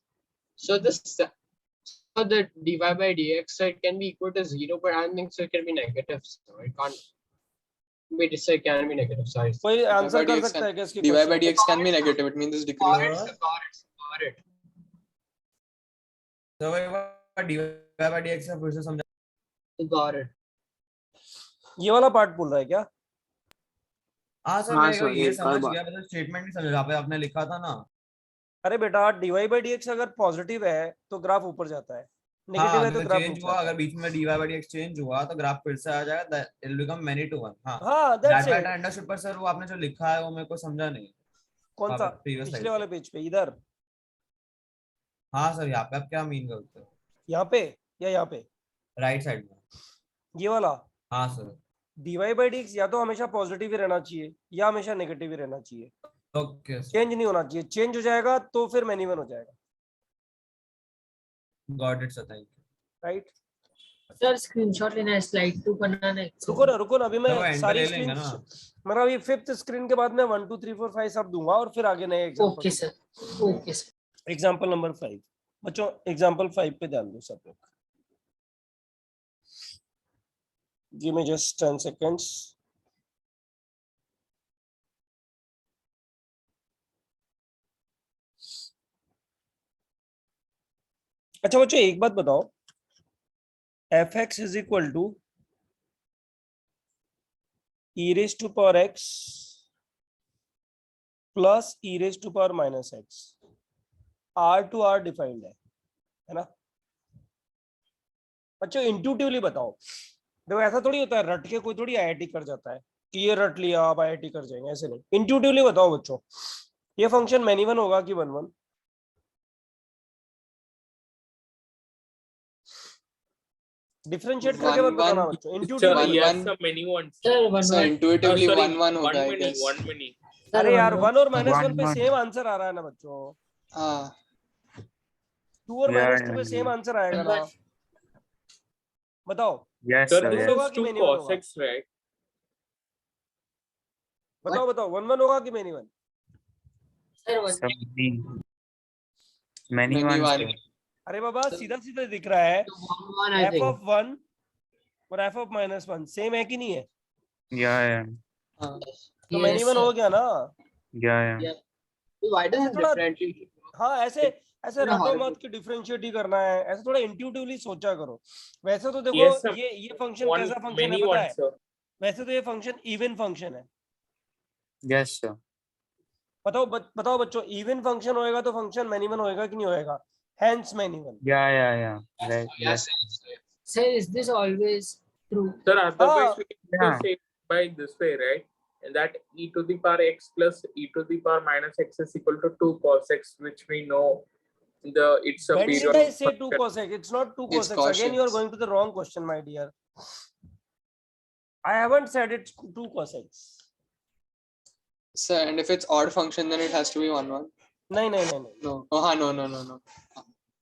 So the dy by dx, so it can be equal to 0, but I don't think so it can be negative. So it can't. Wait, so it can be negative. Sorry. कोई answer कर dx सकता है क्या इसके dy by question dx can be negative. It means it's decreasing. Got it. तो भाई dy by dx का फिर से समझा। Got it. ये वाला पार्ट बोल रहा है क्या? हाँ सर, हाँ मेरे को सर, ये एक और समझ बात। गया, मतलब स्टेटमेंट नहीं समझ, यहाँ पे आपने लिखा था ना। अरे बेटा dy by dx अगर पॉजिटिव है तो ग्राफ ऊपर जाता है, नेगेटिव हाँ, है तो अगर ग्राफ चेंज नीचे हुआ, आता अगर है। बीच में dy by dx चेंज हुआ तो ग्राफ फिर से आ जाएगा, it will become many to one। हाँ, हाँ that that's part it. I understood, पर सर वो आपने जो लिखा है वो मेरे को समझा नहीं। कौन सा? प्रीवियस पिछले स्लाइड वाले पेज पे इधर? हाँ सर, यहाँ पे आप क्या मीन करते हो? यहाँ पे या यहाँ पे? राइट साइड में। ये वाला हाँ सर। dy by dx या तो हमेशा पॉजिटिव ही रहना चाहिए या हमेशा नेगेटिव ही रहना चाहिए, ओके सर, चेंज नहीं होना चाहिए। चेंज हो जाएगा तो फिर मैनी वन हो जाएगा, got it sir, thank you. Right? Sir screenshot लेना है, स्लाइड 2 बनाना है। रुको ना अभी मैं तो वो end पे सारी ले स्क्रीन, लेंगे ना। मेरा अभी 5th स्क्रीन के बाद मैं 1 2 3 4 5 सब दूंगा और फिर आगे नए example. Okay sir, okay sir. Example number 5 बच्चों, एग्जांपल 5 पे ध्यान दो सब लोग। Give me just 10 seconds. अच्छा बच्चों एक बात बताओ, fx is equal to e raised to power x plus e raised to power minus x, r to r defined है ना बच्चों? इंट्यूटिवली बताओ। देखो ऐसा थोड़ी होता है रट के कोई थोड़ी आईआईटी कर जाता है कि ये रट लिया आप आईआईटी कर जाएंगे, ऐसे नहीं। इंट्यूटिवली बताओ बच्चों, ये फंक्शन मैनी वन होगा कि वन वन? डिफरेंशिएट करके मत बताना बच्चों, Sir, intuitively. yes, one. sir, many ones. Sir one So one. intuitively Sorry, one one होगा I many, guess. one many. अरे यार वन और माइनस One, वन पे one. सेम आंसर आ रहा है ना बच्चों, हाँ 2 और Yeah, माइनस 2 पे yeah, सेम yeah. आंसर आएगा ना? बताओ Yes, Sir, sir, this yes. होगा is कि 2 मैनी वन cos होगा? x, right? बताओ वन वन होगा कि many one? Sir one. Some many Many ones, one. sir. अरे बाबा सीधा सीधा दिख रहा है, one I F think. Of one और F of minus one same है कि नहीं है? Yeah, yeah, हाँ तो मैनी वन हो गया ना? yeah, yeah. Why does ऐसे it थोड़ा, differently? हाँ ऐसे ऐसे थोड़ा रटो horrible. मत कि डिफरेंशिएट ही करना है, ऐसे थोड़ा इंट्यूटिवली सोचा करो। वैसे तो देखो Yes, sir. ये फंक्शन One, कैसा फंक्शन है many पता ones, है? sir. वैसे तो ये फंक्शन इवन फंक्शन है। Yes, sir. बताओ बच्चों, इवन फंक्शन होएगा तो फंक्शन मैनी वन होएगा कि नहीं होएगा? Hence many one. Yeah, yeah, yeah. Right, yes. Sir is this always true? Sir, otherwise Ah, we can yeah. say by this way, right? And that e to the power x plus e to the power minus x is equal to 2 cos x, which we know it's a when did periodic I say 2 function. cos x? It's not 2 It's cos x. Again, you are cos x. going to the wrong question, my dear. I haven't said it's 2 cos x. sir and if it's odd function then it has to be one one. नहीं No oh हाँ no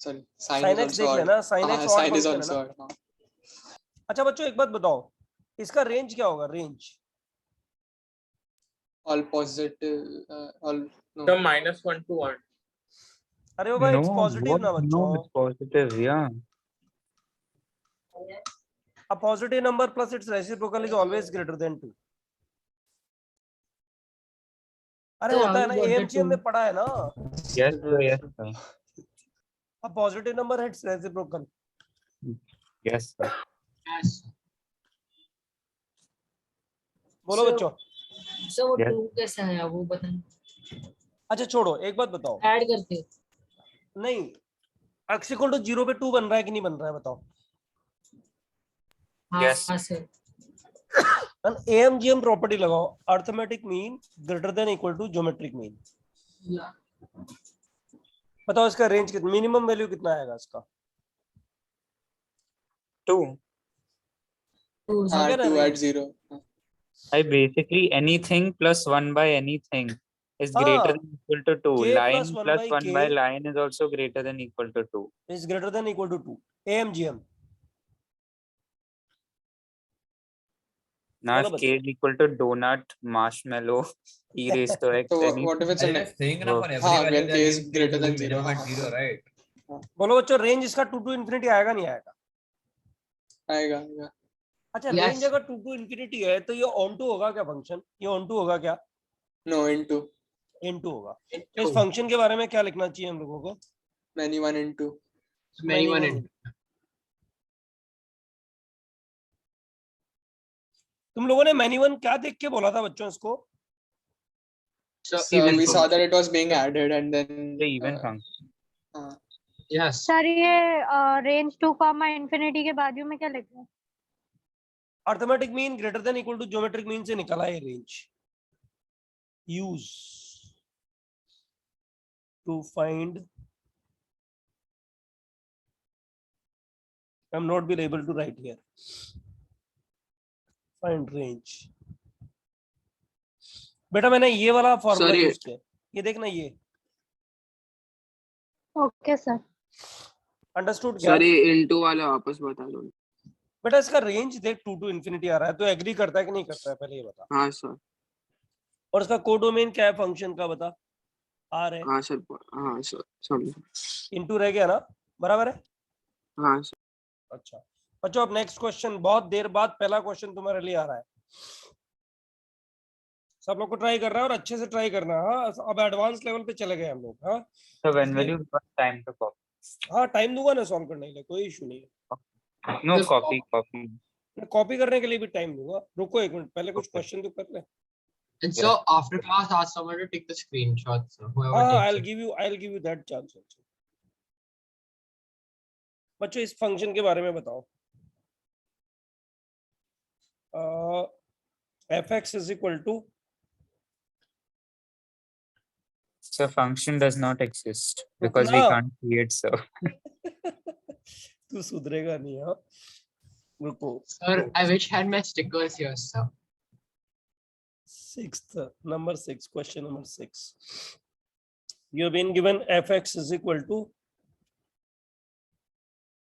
sorry sin sin is x also देख odd. लेना, sin हाँ x odd sin is function है also ना? odd. हाँ. अच्छा बच्चों एक बात बताओ, इसका रेंज क्या होगा? Range All positive all no. So minus 1 to 1. अरे बाबा No, it's positive what? ना No, बच्चों। it's positive, yeah. A positive number plus its reciprocal is always greater than 2. अरे Sir, होता है how ना, you got that AMGM में two? पढ़ा है ना? Yes, sir, yes, sir. A positive number hits reciprocal. Yes, sir. Yes. बोलो Sir, बच्चों। सर वो Yes. 2 कैसे आया वो बताएं? अच्छा छोड़ो, एक बात बताओ। ऐड करके। नहीं, x इक्वल टू 0 पे 2 बन रहा है कि नहीं बन रहा है बताओ? हाँ Yes. हाँ सर। एन AMGM प्रॉपर्टी लगाओ, arithmetic mean greater than equal to geometric mean. बताओ इसका रेंज कितना, मिनिमम वैल्यू कितना आएगा इसका? 2. आ गया ना 2 range? at 0. I basically anything plus 1 by anything is हाँ, greater than equal to 2. k Line plus 1 plus by 1 k by line is also greater than equal to 2. is greater than equal to 2. AMGM. Now चलो if k is equal to donut, marshmallow, e raised to x, So anything. what if it's a I just think na for every हाँ, value when they k are is giving greater than minimum 0. at 0, right? बोलो बच्चों, range इसका 2 to infinity आएगा नहीं आएगा? आएगा. अच्छा, Yes. Range अगर 2 to infinity है तो ये on to होगा क्या फंक्शन? ये on to होगा क्या? No, into into होगा. तो इस फंक्शन के बारे में क्या लिखना चाहिए हम लोगों को? many one into. Many one Many into. तुम लोगों ने many one क्या देख के बोला था बच्चों इसको? So So even we saw function. that it was being added and then The even function. Yes. Sir ये रेंज 2 कॉमा इंफिनिटी के बाजू में क्या लिखना है? Arithmetic mean greater than equal to geometric mean से निकला है range. Use to find. I am not been able to write here. Find range. बेटा मैंने ये वाला फॉर्मूला Sorry. यूज किया. ये देखना ये. Okay sir. अंडरस्टूड क्या? Sorry, into वाला वापस बता दो. बेटा इसका रेंज देख 2 to infinity आ रहा है तो एग्री करता है कि नहीं करता है पहले ये बता. हाँ सर. और इसका कोडोमेन क्या है फंक्शन का बता. आर है. हाँ सर. हाँ सर. समझ. इनटू रह गया ना, बराबर है. हाँ सर. अच्छा बच्चों, अब नेक्स्ट क्वेश्चन. बहुत देर बाद पहला क्वेश्चन तुम्हारे लिए आ रहा है. सब लोग को ट्राई कर रहा है और अच्छे से ट्राई करना. हाँ, अब एडवांस लेवल पे चले गए हम लोग. हाँ So when will you got time to copy? हाँ, टाइम दूंगा ना सॉल्व करने के लिए, कोई इशू नहीं है. No Just copy. मैं कॉपी करने के लिए भी टाइम दूंगा. रुको एक मिनट, पहले कुछ Okay. क्वेश्चन तो कर ले. And so after class, ask someone to take the screenshots. So whoever हाँ, takes I'll it. give you that chance also. बच्चों इस फंक्शन के बारे में बताओ. fx is equal to. So function does not exist because we No. can't create so. तू सुधरेगा नहीं. हाँ रुको. Sir, I wish I had my stickers here, sir. Number 6, question number 6. You have been given fx is equal to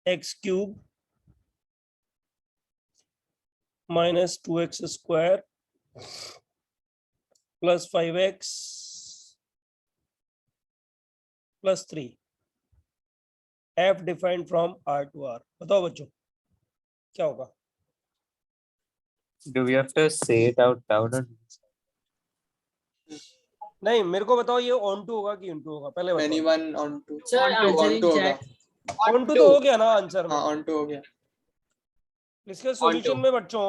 x cube minus 2x square plus 5x plus 3. f defined from R to R. बताओ बच्चों क्या होगा? Do we have to say it out loud? Or... नहीं, मेरे को बताओ ये on to होगा कि into होगा, पहले Many बताओ. one onto. Sir On to, answer on in to होगा. चैट. on to तो हो गया ना आंसर में. हाँ, onto हो गया. इसके सॉल्यूशन में बच्चों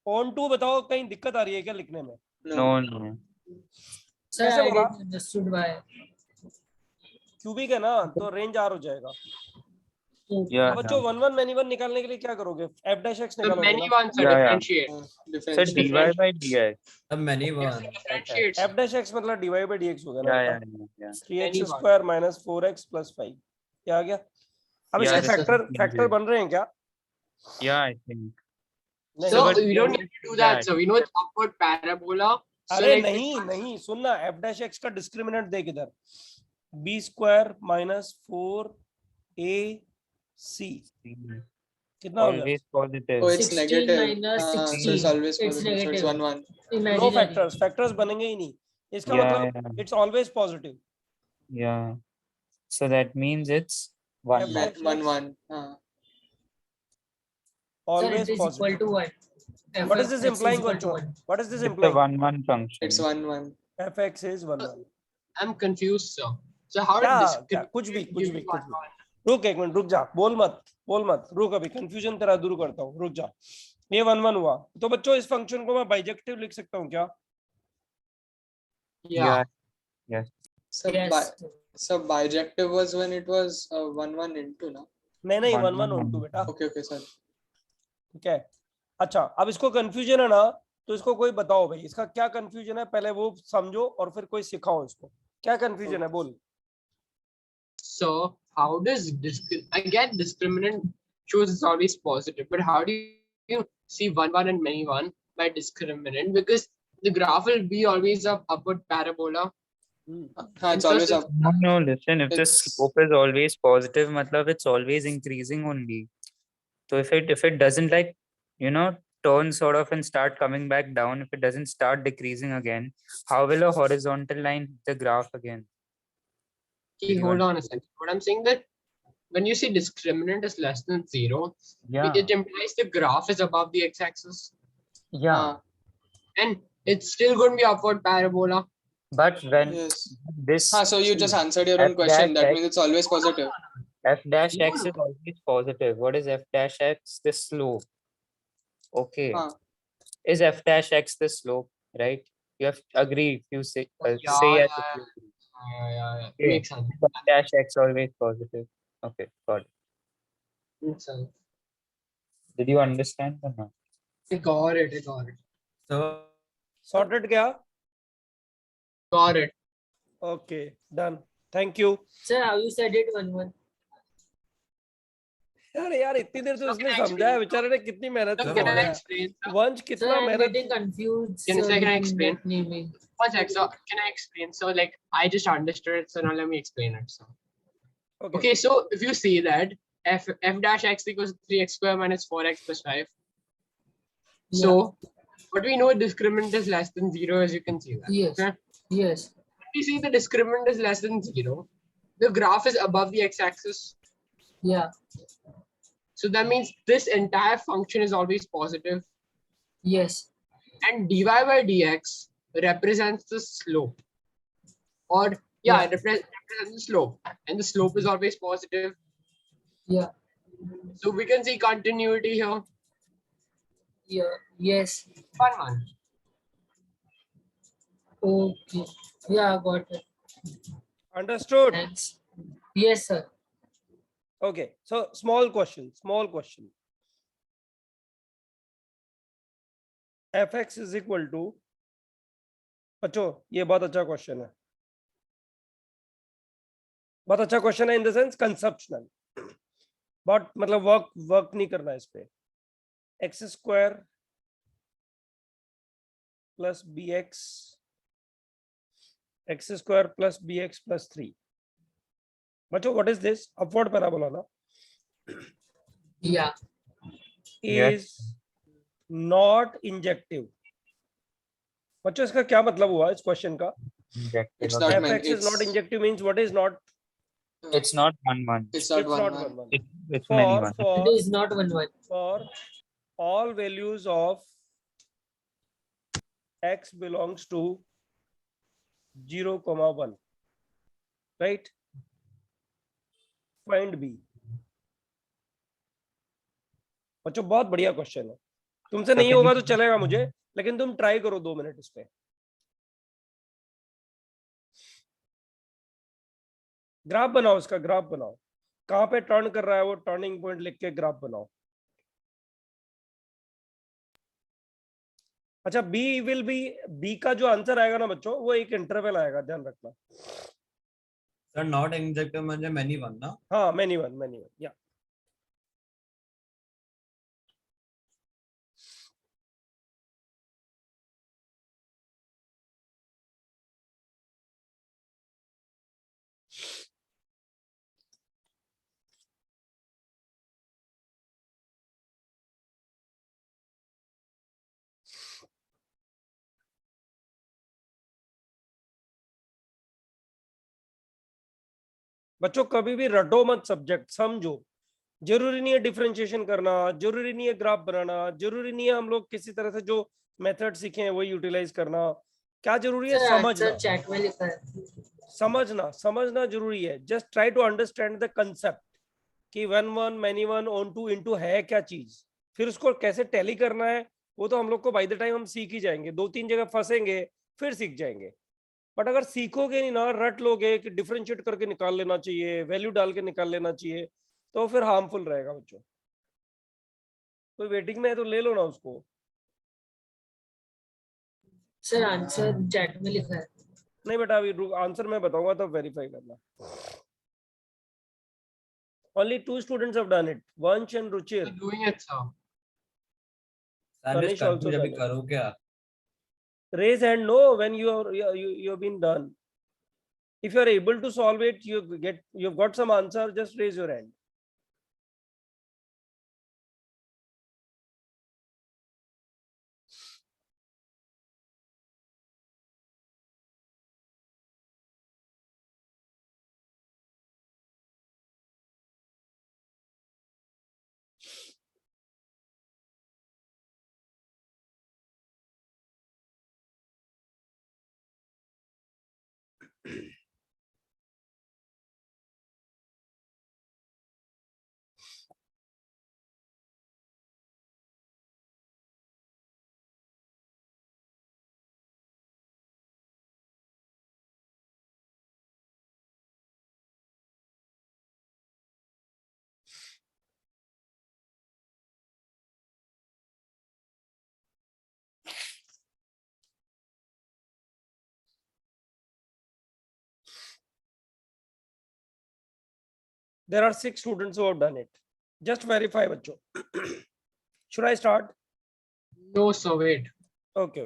on to बताओ, कहीं दिक्कत आ रही है क्या लिखने में? No. सर कैसे आई होगा? Didn't understood why. क्यूबिक है ना तो रेंज R हो जाएगा. Yeah. बच्चों 1 1 many 1 निकालने के लिए क्या करोगे? f dash x So निकालोगे many ना. ones are Yeah, yeah. differentiate. So Differentiate. dy by dx. अब many one. Differentiate. f dash x मतलब dy by dx होगा ना. Yeah. 3x Anyone. square minus 4x plus 5. क्या आ गया? अब Yeah, इसके this is फैक्टर easy. बन rहे हैं क्या? Yeah, I think. नहीं. So but we don't need to do that. yeah. So we know it's upward parabola. So अरे like नहीं सुनना, f dash x का डिस्क्रिमिनेंट देख इधर. b square minus 4ac कितना हो गया? Always positive. Oh, it's 16 negative. minus So 16. it's always It's positive. So it's negative. 1 1. No Imaginary. Factors बनेंगे ही नहीं. इसका Yeah, मतलब it's always positive. Yeah. So that means it's 1. F dash 1 x 1. Sir, always it is equal positive. to 1. What is this Fx is implying, equal to Vacho? 1. What is this It's a implying? 1 function. It's 1 1. fx is 1 1. I'm confused, sir. So how क्या did क्या this कुछ भी give me one one? रुक एक minute, रुक जा, बोल मत रुक, अभी कंफ्यूजन तेरा दूर करता हूँ, रुक जा. ये 1 1 हुआ तो बच्चों इस फंक्शन को मैं बाइजेक्टिव लिख सकता हूँ क्या? Yeah. Yes. So, Yes. so bijective was when it was 1 1 into, no? नहीं 1 1 1 on 2 बेटा. Okay, sorry. ठीक है. अच्छा, अब इसको कंफ्यूजन है ना, तो इसको कोई बताओ भाई, इसका क्या कंफ्यूजन है, पहले वो समझो और फिर कोई सिखाओ इसको. क्या कंफ्यूजन है बोल. So how does I get discriminant shows it's always positive. But how do you see 1, 1 and many 1 by discriminant? Because the graph will be always a upward parabola. It's always up. No, listen, if the It's slope is always positive, matlab it's always increasing only. So if it doesn't like, turn sort of and start coming back down, if it doesn't start decreasing again, how will a horizontal line hit the graph again? Okay, Did you hold on a second. What I'm saying that when you say discriminant is less than 0, Yeah. it implies the graph is above the x-axis. Yeah. And it's still going to be upward parabola. But when yes. this So you just answered your f own question. dash That x- means it's always positive. f dash No, x is always positive. What is f dash x? The slope. Okay. Huh. Is f dash x the slope, right? You have to agree if you say Yeah, say yes yeah, if you agree. yeah. Okay. Makes sense. F dash x always positive. Okay, got it. Makes sense. Did you understand or not? I got it. So Sorted kya? Got it. Okay, done. Thank you. Sir, how you said it 1, 1? यार इतनी देर तो So उसने can I समझाया explain? बेचारे ने कितनी मेहनत So से can I समझाया explain? वंश Sir, कितना I'm मेहनत getting confused. Can I between explain? both naming. One sec. So can I explain? So like I just understood it. So now let me explain it. So okay. So if you see that f dash x equals 3x square minus 4x plus 5. So what we know discriminant is less than 0, as you can see that. Yes. Okay? Yes. When we see the discriminant is less than 0, the graph is above the x-axis. Yeah. So that means this entire function is always positive. Yes. And dy by dx represents the slope. Or it represents the slope. And the slope is always positive. Yeah. So we can see continuity here. Yeah. Yes. Fun. Okay. Yeah, got it. Understood? Thanks. Yes, sir. Okay, so small question. fx is equal to बच्चों ये बहुत अच्छा question है in the sense conceptional but मतलब work नहीं करना इस पे x square plus b x square plus b x plus 3 बच्चों what is this upward parabola ना Yeah. is not injective. बच्चों इसका क्या मतलब हुआ इस क्वेश्चन का It's not meant. fx is not injective means what is not It's not 1, 1. It's not it's one. not one. 1 1 It's many one. It is not 1, 1. for all values of x belongs to 0, 1, right? Find b. बच्चों बहुत बढ़िया question है तुमसे नहीं होगा तो चलेगा मुझे लेकिन तुम ट्राई करो 2 मिनट इस पे ग्राफ बनाओ इसका ग्राफ बनाओ कहां पे टर्न कर रहा है वो टर्निंग पॉइंट लिख के ग्राफ बनाओ अच्छा बी का जो आंसर आएगा ना बच्चों वो एक इंटरवल आएगा ध्यान रखना सर नॉट इंजेक्टिव म्हणजे many one ना हाँ many one या बच्चों कभी भी रटो मत सब्जेक्ट समझो जरूरी नहीं है डिफरेंशिएशन करना जरूरी नहीं है ग्राफ बनाना जरूरी नहीं है हम लोग किसी तरह से जो मेथड सीखे हैं वो यूटिलाइज करना क्या जरूरी है समझना चैट में लिखा है समझना जरूरी है just try to understand the concept कि 1 1 many one on 2 into है क्या चीज फिर उसको कैसे टैली करना है वो तो हम लोग को बाय द टाइम हम सीख ही जाएंगे 2-3 जगह फंसेंगे फिर सीख जाएंगे बट अगर सीखोगे नहीं ना रट लोगे कि डिफरेंशिएट करके निकाल लेना चाहिए वैल्यू डाल के निकाल लेना चाहिए तो फिर हार्मफुल रहेगा बच्चों कोई वेटिंग में है तो ले लो ना उसको सर आंसर चैट में लिखा है नहीं बेटा अभी आंसर मैं बताऊंगा तब वेरीफाई करना Only 2 students have done it. Vansh and Ruchir. Doing it, sir. Tanish also अभी done it. करो क्या? Raise hand no when you have been done. If you are able to solve it, you've got some answer, just raise your hand. There are 6 students who have done it. Just verify, बच्चों. Should I start? No, sir, wait. Okay.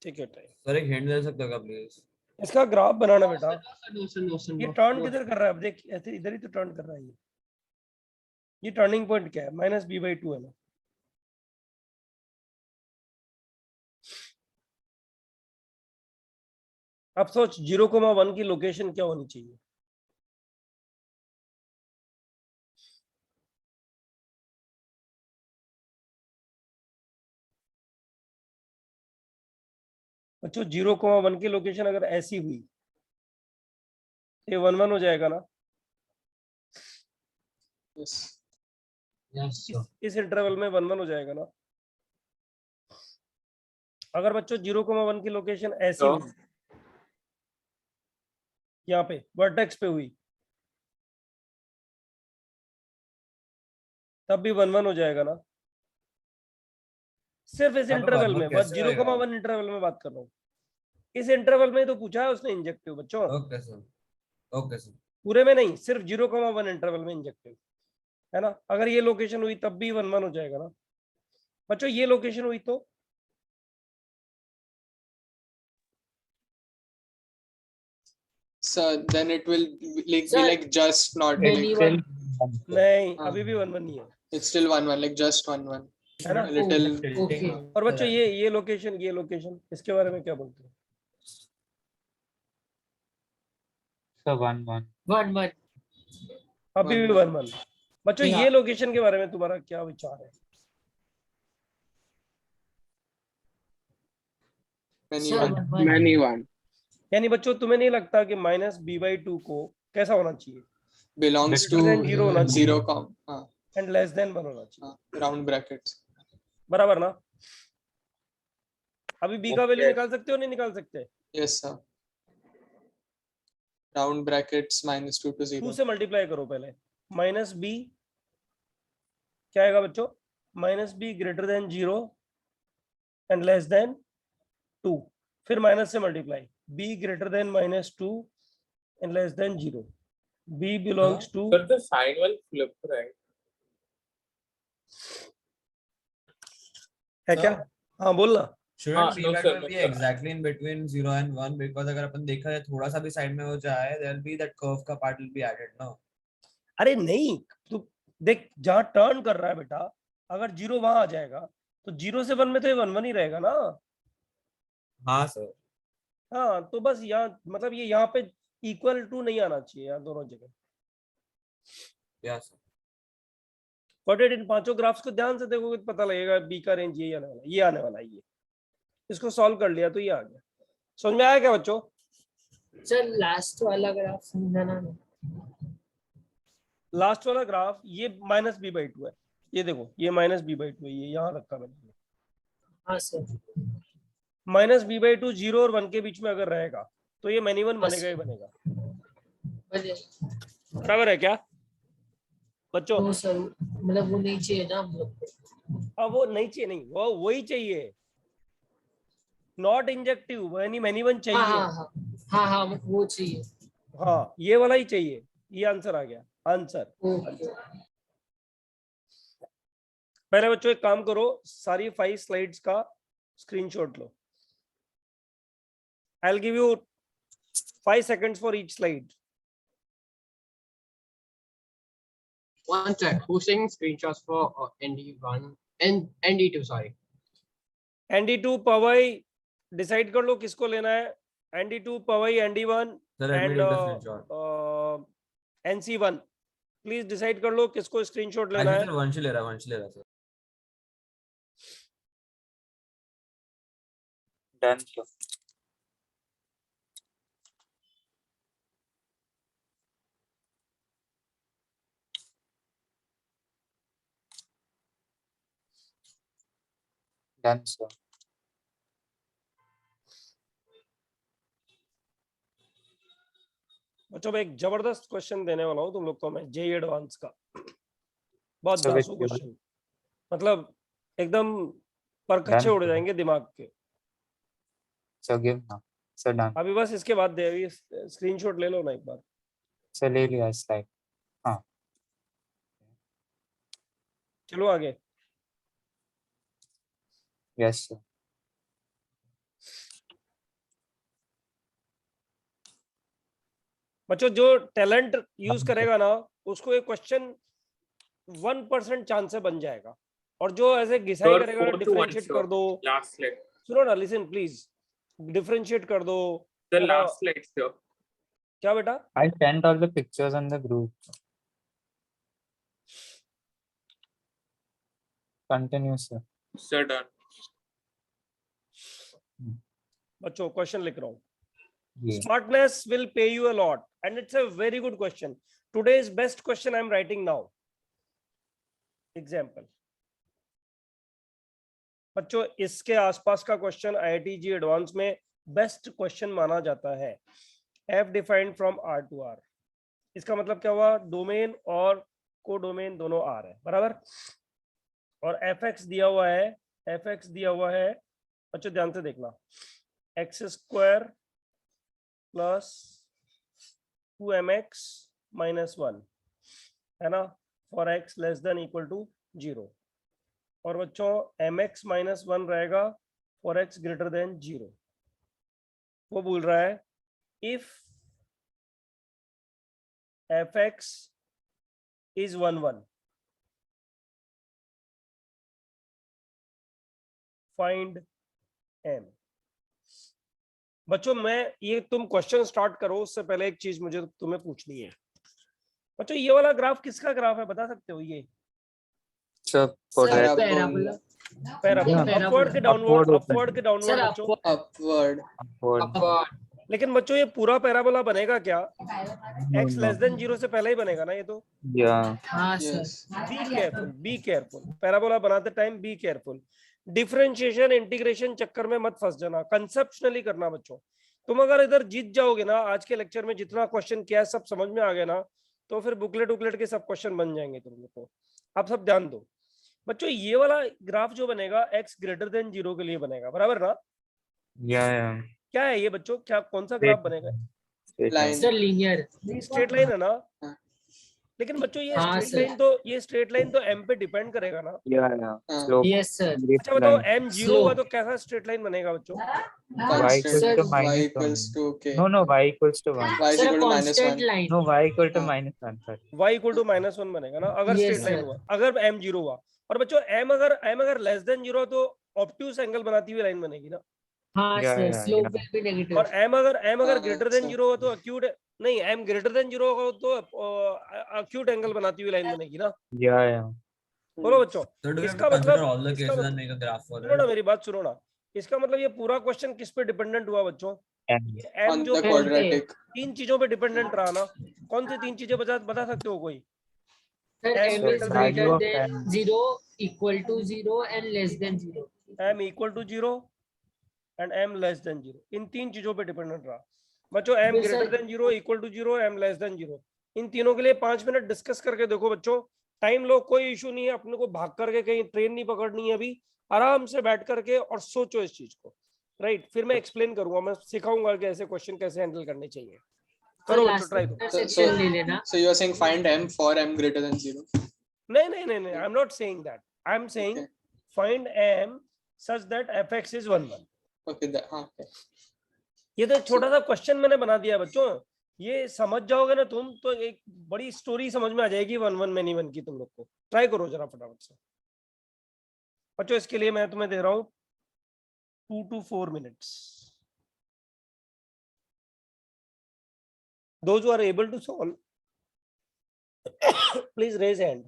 Take your time. Sir एक hint दे सकते हो क्या please? इसका graph बनाना बेटा. No, sir. ये turn किधर कर रहा है? अब देख, ऐसे इधर ही तो टर्न कर रहा है ये टर्निंग पॉइंट क्या है? -b/2 है ना. अब सोच 0,1 की लोकेशन क्या होनी चाहिए? बच्चों 0,1 की लोकेशन अगर ऐसी हुई तो ये 1 1 हो जाएगा ना. Yes, sir. इस इंटरवल में 1 1 हो जाएगा ना. अगर बच्चों 0,1 की लोकेशन ऐसी तो? हुई, यहाँ पे वर्टेक्स पे हुई, तब भी 1 1 हो जाएगा ना. सिर्फ इस हाँ, तो इंटरवल 1 में, 1 बस कैसे आएगा? 0,1 इंटरवल में बात कर रहा हूँ. इस इंटरवल में तो पूछा है उसने इंजेक्टिव बच्चों. Okay sir. पूरे में नहीं, सिर्फ 0,1 इंटरवल में इंजेक्टिव है ना. अगर ये लोकेशन हुई तब भी 1 1 हो जाएगा ना. बच्चों ये लोकेशन हुई तो So then it will be Sir, like just not like, anyone. नहीं, हाँ. अभी भी 1 1 नहीं है, it's still 1 1 like just 1 1 है ना. a little Okay. और बच्चों ये लोकेशन इसके बारे में क्या बोलते हैं? So 1 1. 1 1. अभी भी 1 1. बच्चों Yeah. ये लोकेशन के बारे में तुम्हारा क्या विचार है? many Sir, 1 1 1. Many one. यानी बच्चों तुम्हें नहीं लगता कि -b/2 को कैसा होना चाहिए? belongs to Greater than 0 होना चाहिए. 0 com एंड लेस देन 1 होना चाहिए. round brackets. बराबर ना. अभी b का वैल्यू Okay. निकाल सकते हो नहीं निकाल सकते? Yes sir. round brackets -2 to 0. 2 से मल्टीप्लाई करो पहले. -b क्या आएगा बच्चों? -b greater than 0 and less than 2. फिर माइनस से multiply. b greater than -2 and less than 0. b belongs to But the sign will flip, right? है क्या? हाँ बोलना. Shouldn't no, b/2 sir, no, be sir. exactly in between 0 and 1 because अगर अपन देखा जाए थोड़ा सा भी साइड में हो जाए there will be that curve का part will be added no. अरे नहीं, तू देख जहाँ टर्न कर रहा है बेटा, अगर 0 वहां आ जाएगा तो 0 से 1 में तो ये 1 1 ही रहेगा ना. हाँ सर. हाँ तो बस यहाँ मतलब ये यहाँ पे इक्वल टू नहीं आना चाहिए यहाँ दोनों जगह. Yes. Got it? इन पांचों ग्राफ्स को ध्यान से देखोगे तो पता लगेगा बी का रेंज ये आने वाला है, ये आने वाला है. ये इसको सॉल्व कर लिया तो ये आ गया. समझ में आया क्या बच्चों? सर लास्ट वाला ग्राफ समझाना ना. लास्ट वाला ग्राफ ये -b/2 है. ये देखो ये -b/2 है, ये यहाँ रखा मैंने. हाँ सर. -b/2 0 और 1 के बीच में अगर रहेगा तो ये many one बनेगा ही बनेगा. बराबर है क्या बच्चों? तो सर मतलब वो नहीं चाहिए ना हम लोग को. अब वो नहीं चाहिए, नहीं वो वही चाहिए. नॉट इंजेक्टिव, many one चाहिए. हाँ वो चाहिए. हाँ ये वाला ही चाहिए. ये आंसर आ गया. आंसर। पहले बच्चों एक काम करो, सारी 5 स्लाइड्स का screenshot low. I'll give you 5 seconds for each slide. One sec. Who's taking screenshots for ND1 and ND2? Sorry. ND2 Powai decide कर लो किसको लेना है। ND2 Powai ND1 Sir, let me and take the screenshot. NC1 please decide कर लो किसको screenshot I लेना think है। sir, वंश ले रहा sir. Done, sir. Done, sir. बच्चों मैं एक जबरदस्त क्वेश्चन देने वाला हूँ तुम लोग को, मैं जेई एडवांस का। बहुत So, धांसू which क्वेश्चन, मतलब एकदम परकच्चे Done, उड़ sir. जाएंगे दिमाग के। So give now. So done. अभी बस इसके बाद दे, अभी स्क्रीनशॉट ले लो ना एक बार। So ले लिया slide. हाँ. चलो आगे। Yes, sir. बच्चों जो टैलेंट यूज करेगा ना उसको ये क्वेश्चन 1% चांस से बन जाएगा, और जो ऐसे घिसाई Sir, करेगा ना 4 to 1, डिफरेंशिएट sir. कर दो। Last slide. सुनो ना, लिसन प्लीज, डिफरेंशिएट कर दो। The है ना? last slide, sir. क्या बेटा? I sent all the pictures on the group. Continue, sir. Sir, done. बच्चों क्वेश्चन लिख रहा हूँ। Yeah. Smartness will pay you a lot, and it's a very good question. Today's best question I'm writing now. Example. बच्चों इसके आसपास का question IIT जी advance में best question माना जाता है। F defined from R to R। इसका मतलब क्या हुआ? डोमेन और कोडोमेन दोनों R है, बराबर। और fx दिया हुआ है, fx दिया हुआ है। बच्चों ध्यान से देखना, x square plus 2mx minus 1 है ना, for x less than equal to 0। और बच्चों mx माइनस 1 रहेगा फॉर x ग्रेटर देन 0। वो बोल रहा है if fx is 1 1 find m। बच्चों मैं ये, तुम क्वेश्चन स्टार्ट करो उससे पहले एक चीज मुझे तुम्हें पूछनी है। बच्चों ये वाला ग्राफ किसका ग्राफ है, बता सकते हो? ये So for Sir, that, parabola. Parabola, Yeah. Upward के डाउनवर्ड, Upward open. अपवर्ड के डाउनवर्ड Sir, बच्चों। upward. upward. लेकिन बच्चों ये पूरा पैराबोला बनेगा क्या? No, x no. Less than 0 से पहले ही बनेगा ना ये तो। Yeah. हाँ Yes. Sir. Be careful, be careful, parabola बनाते time be careful. Differentiation integration चक्कर में मत फंस जाना, कंसेप्शनली करना बच्चों। तुम अगर इधर जीत जाओगे ना, आज के लेक्चर में जितना क्वेश्चन किया है सब समझ में आ गया ना, तो फिर बुकलेट उकलेट के सब क्वेश्चन बन जाएंगे तुम लोग को। आप सब ध्यान दो बच्चों, ये वाला ग्राफ जो बनेगा x ग्रेटर देन 0 के लिए बनेगा, बराबर ना? Yeah, yeah. क्या है ये बच्चों, क्या कौन सा ग्राफ बनेगा? Straight Line. Sir linear. Straight line है ना? हाँ। लेकिन बच्चों ये हाँ, स्ट्रेट सर। लाइन तो, ये स्ट्रेट लाइन तो m पे डिपेंड करेगा ना। Yeah, yeah. हाँ। Slope. Yes sir. Grip अच्छा बताओ, line. m 0 होगा तो कैसा स्ट्रेट लाइन बनेगा बच्चों? Y equals Constant. to Y minus equals 1. to k. No, no. Y equals to 1. Y is sir equal to minus constant 1. Line. No, Y equal to हाँ. minus 1, sir. y equal to -1 बनेगा ना अगर Yes, straight line sir. हुआ, अगर m 0 हुआ। और बच्चों m अगर लेस देन 0 तो ऑब्ट्यूज एंगल बनाती हुई लाइन बनेगी ना। हाँ Yeah, sir, yeah, slope yeah. Will be negative. और m अगर ग्रेटर देन अच्छा। 0 हो तो अक्यूट, नहीं m ग्रेटर देन 0 हो तो अक्यूट एंगल बनाती हुई लाइन बनेगी ना। Yeah, yeah. बोलो बच्चों, So do we have इसका to consider मतलब, all the इसका cases मतलब, and make a graph for सुनो ना it? मेरी बात सुनो ना, इसका मतलब ये पूरा क्वेश्चन किस पे डिपेंडेंट हुआ बच्चों? M. m On जो the कौन से quadratic. 3 चीजों पे डिपेंडेंट रहा ना, कौन सी 3 चीजें बता सकते हो कोई? Sir M m is greater value greater of than M. 0, equal to 0 and less than 0. m equal to 0 and m less than 0, इन 3 चीजों पे डिपेंडेंट रहा बच्चों। m Yes, greater sir. Than 0, equal to 0, m less than 0, इन तीनों के लिए 5 minute discuss करके देखो बच्चों। टाइम लो, कोई इशू नहीं है, अपने को भाग करके कहीं ट्रेन नहीं पकड़नी है अभी, आराम से बैठ करके और सोचो इस चीज को, राइट? फिर मैं एक्सप्लेन करूंगा, मैं सिखाऊंगा कि ऐसे क्वेश्चन कैसे हैंडल करने चाहिए। करो बच्चों, लास्ट ट्राई करो. सेक्शन ले लेना. So you are saying find m for m greater than 0. नहीं, I'm not saying that. I'm saying Okay. find m such that fx is 1 1. Okay, हाँ, okay. ये तो एक छोटा सा क्वेश्चन मैंने बना दिया बच्चों. ये समझ जाओगे ना तुम तो एक बड़ी स्टोरी समझ में आ जाएगी 1 1 many 1 की. तुम लोग को ट्राई करो जरा फटाफट से बच्चों. इसके लिए मैं तुम्हें दे रहा हूं 2 to 4 minutes. Those who are able to solve, please raise hand.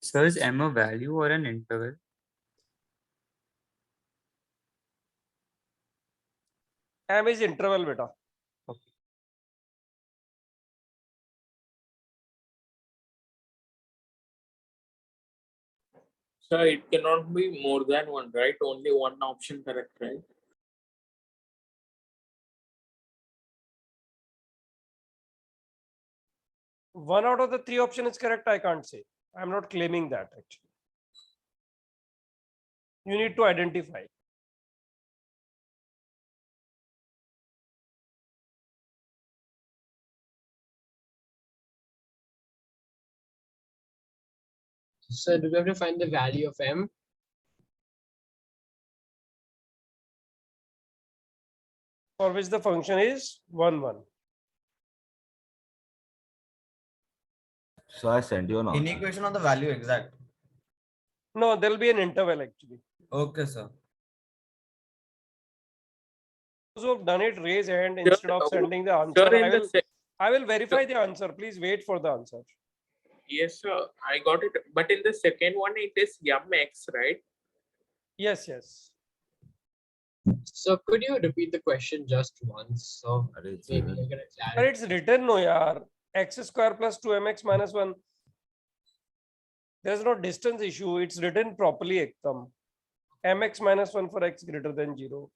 So is m a value or an interval? M is interval beta. So it cannot be more than one, right? Only one option correct, right? One out of the 3 option is correct, I can't say. I'm not claiming that actually. You need to identify. So do we have to find the value of m? For which the function is 1 1. So I sent you an In answer. equation on the value exact. No, there'll be an interval actually. Okay, sir. Those who have done it, raise hand instead of sending the answer. Sir, in the I will verify the answer. Please wait for the answer. yes, sir, I got it. But in the second one, it is mx, right? Yes, yes. So could you repeat the question just once? So Arey, it's maybe written. I get a But clarity. it's written no yaar. X square plus 2mx minus 1. There's no distance issue. It's written properly ekdam. Mx minus 1 for x greater than 0.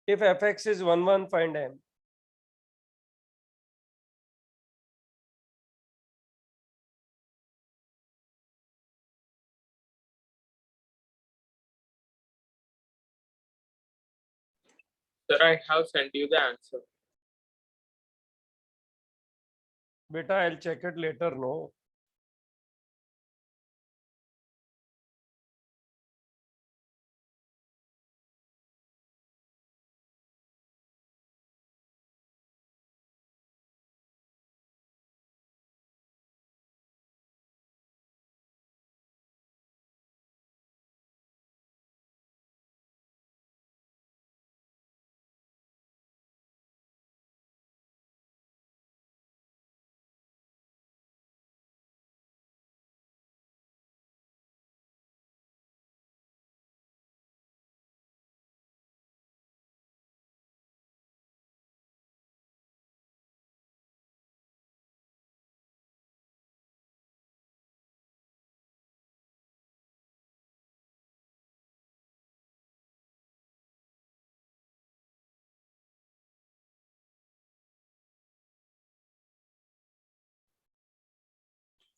If fx is 1 1, find m. Sir, I have sent you the answer. Beta, I'll check it later. No.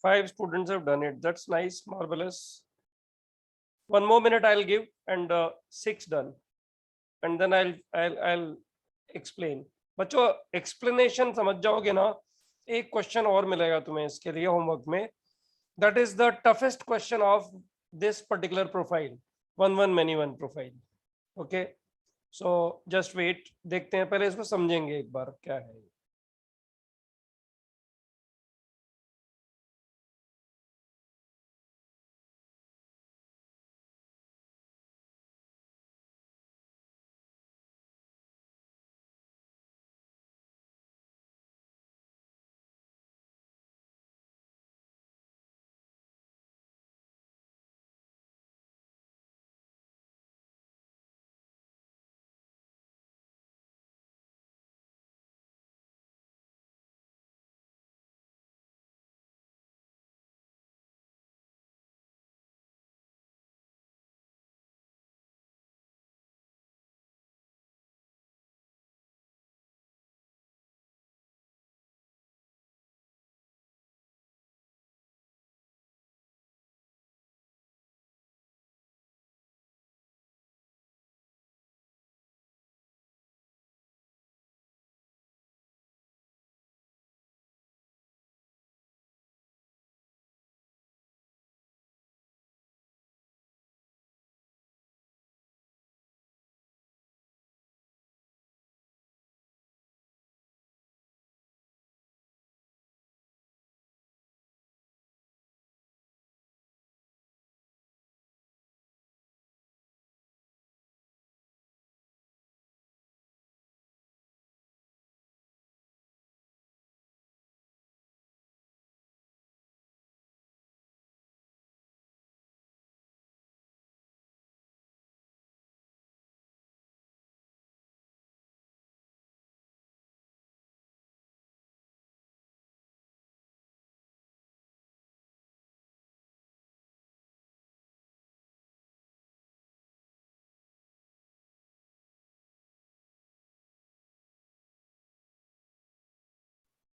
Five students have done it. That's nice, marvelous. One more minute I'll give and 6 done. And then I'll explain. बच्चों explanation समझ जाओगे ना. एक question और मिलेगा तुम्हें इसके लिए homework में. That is the toughest question of this particular profile. 1 1 many 1 profile. Okay. So just wait. देखते हैं पहले इसको समझेंगे एक बार क्या है.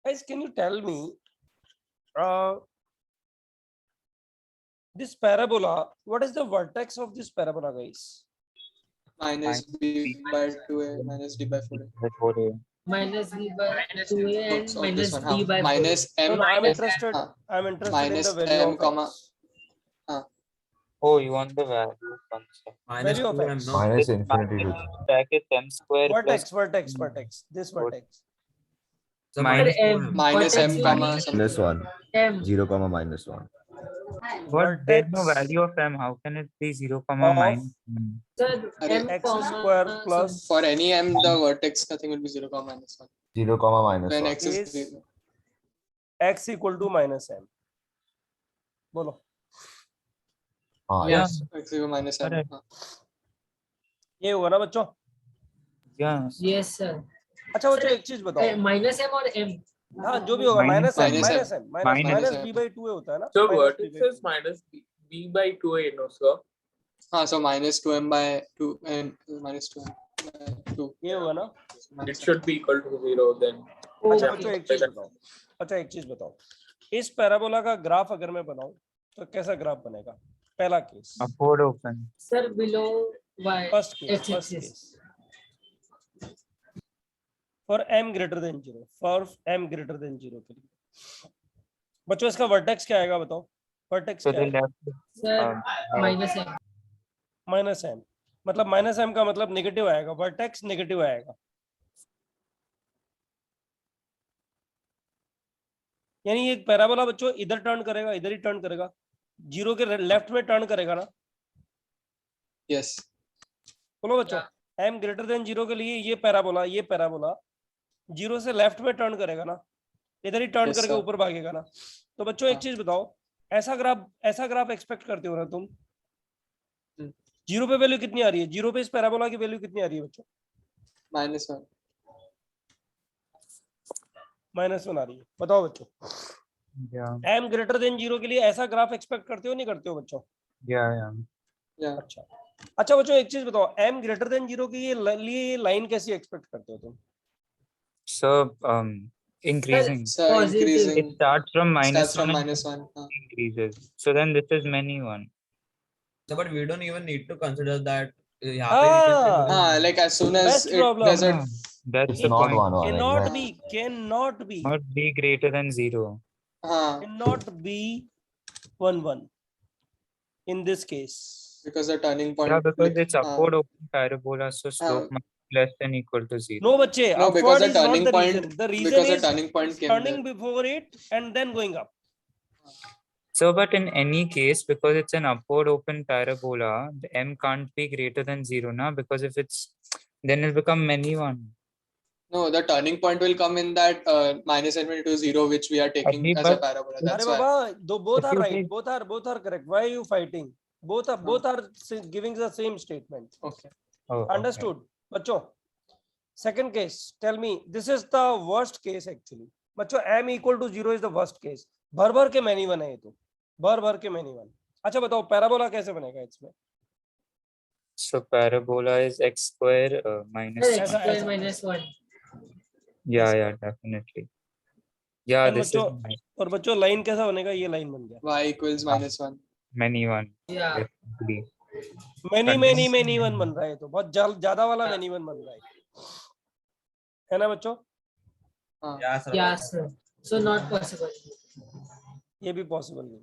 Guys, can you tell me this parabola, what is the vertex of this parabola, guys? Minus b by 2a minus d by 4a. minus b by 2a and So minus this one, d by 4a. minus m. No, I'm plus- interested. I'm interested minus in the value m of comma. x. Oh, you want the value function. minus Value of 2m, x. no? Minus infinity to Bracket m square plus Vertex. This vertex. So minus m. Minus vertex m will comma be minus something. 1. m. 0 comma minus 1. But there's no Vertex value of m. How can it be 0 comma of minus 1? Sir, Array m x comma square plus For any m, the vertex nothing will be 0 comma minus 1. 0 comma minus When 1. x is is 0. x equal to minus m. बोलो. हाँ, Yes, x equal minus m. Correct. ये होगा ना बच्चों? Yes. yes sir. अच्छा बच्चों एक चीज बताओ. माइनस m और m. हाँ जो भी होगा Minus minus m. m minus m. b by 2 होता है ना. So minus vertex b by is minus b by 2a, no sir? So minus 2m by 2 and minus 2m by 2. ये होगा ना. It should be equal to 0 then. अच्छा Yeah. बच्चों एक चीज बताओ. इस पैराबोला का ग्राफ अगर मैं बनाऊं तो कैसा ग्राफ बनेगा? पहला case. Upward open. sir below y first case. x-axis. For m greater than 0. For m greater than 0 के लिए. बच्चों इसका वर्टेक्स क्या आएगा बताओ? वर्टेक्स So क्या the है? left. sir minus m. Minus m. मतलब माइनस m का मतलब नेगेटिव आएगा. वर्टेक्स नेगेटिव आएगा. यानी एक पैराबोला बच्चों इधर टर्न करेगा, इधर ही टर्न करेगा. 0 के लेफ्ट में टर्न करेगा ना. Yes. बोलो बच्चों. m ग्रेटर देन 0 के लिए ये पैराबोला 0 से लेफ्ट में टर्न करेगा ना. इधर ही टर्न Yes, करके sir. ऊपर भागेगा ना. तो बच्चों एक हाँ. चीज बताओ, ऐसा ग्राफ एक्सपेक्ट करते हो ना तुम? 0 हम्म. पे वैल्यू कितनी आ रही है? 0 पे इस पैराबोला की वैल्यू कितनी आ रही है बच्चों? Minus 1. -1 आ रही है. बताओ बच्चों. Yeah. m ग्रेटर देन 0 के लिए ऐसा ग्राफ एक्सपेक्ट करते हो नहीं करते हो बच्चों? Yeah. Yeah. अच्छा बच्चों एक चीज बताओ, m ग्रेटर देन 0 के लिए ये लाइन कैसी एक्सपेक्ट करते हो तुम? So increasing. So increasing. It starts from minus Starts from 1 and minus 1. increases. So then this is many 1. So, but we don't even need to consider that. यहाँ पे we can say because- Like as soon as Best it problem. doesn't. That's It's the not point. 1 1. Cannot Exactly. be Not be greater than 0. cannot be 1 1 in this case. Because the turning point. Yeah, because like, it's upward open parabola, so slope must be less than equal to 0. No बच्चे, No, because upward the is not turning the point. reason. The reason Because the is turning point came turning there. before it and then going up. So, but in any case, because it's an upward open parabola, the m can't be greater than 0 now, because if it's, then it'll become many 1. No, the turning point will come in that minus infinity to 0, which we are taking Abhi, as a but- parabola. अरे That's why. Baba, both If are you right. take- Both are correct. Why are you fighting? Both are giving the same statement. Okay. Oh, okay. Understood? बच्चों, second case. Tell me, this is the worst case actually. बच्चों, m equal to 0 is the worst case. भर के many one है ये तो. भर के many one. अच्छा बताओ पैराबोला कैसे बनेगा इसमें? So parabola is x square minus. Sir, x ऐसा- square ऐसा- minus 1. Yeah, definitely. Yeah, And this is बच्चों, और बच्चों लाइन कैसा बनेगा? ये लाइन बन गया. Y equals minus 1. many 1. Yeah. Definitely. many one बन रहा है तो बहुत ज्यादा वाला many one बन रहा है ना बच्चों? Yeah, sir. Yeah, sir. So not possible. ये भी पॉसिबल नहीं.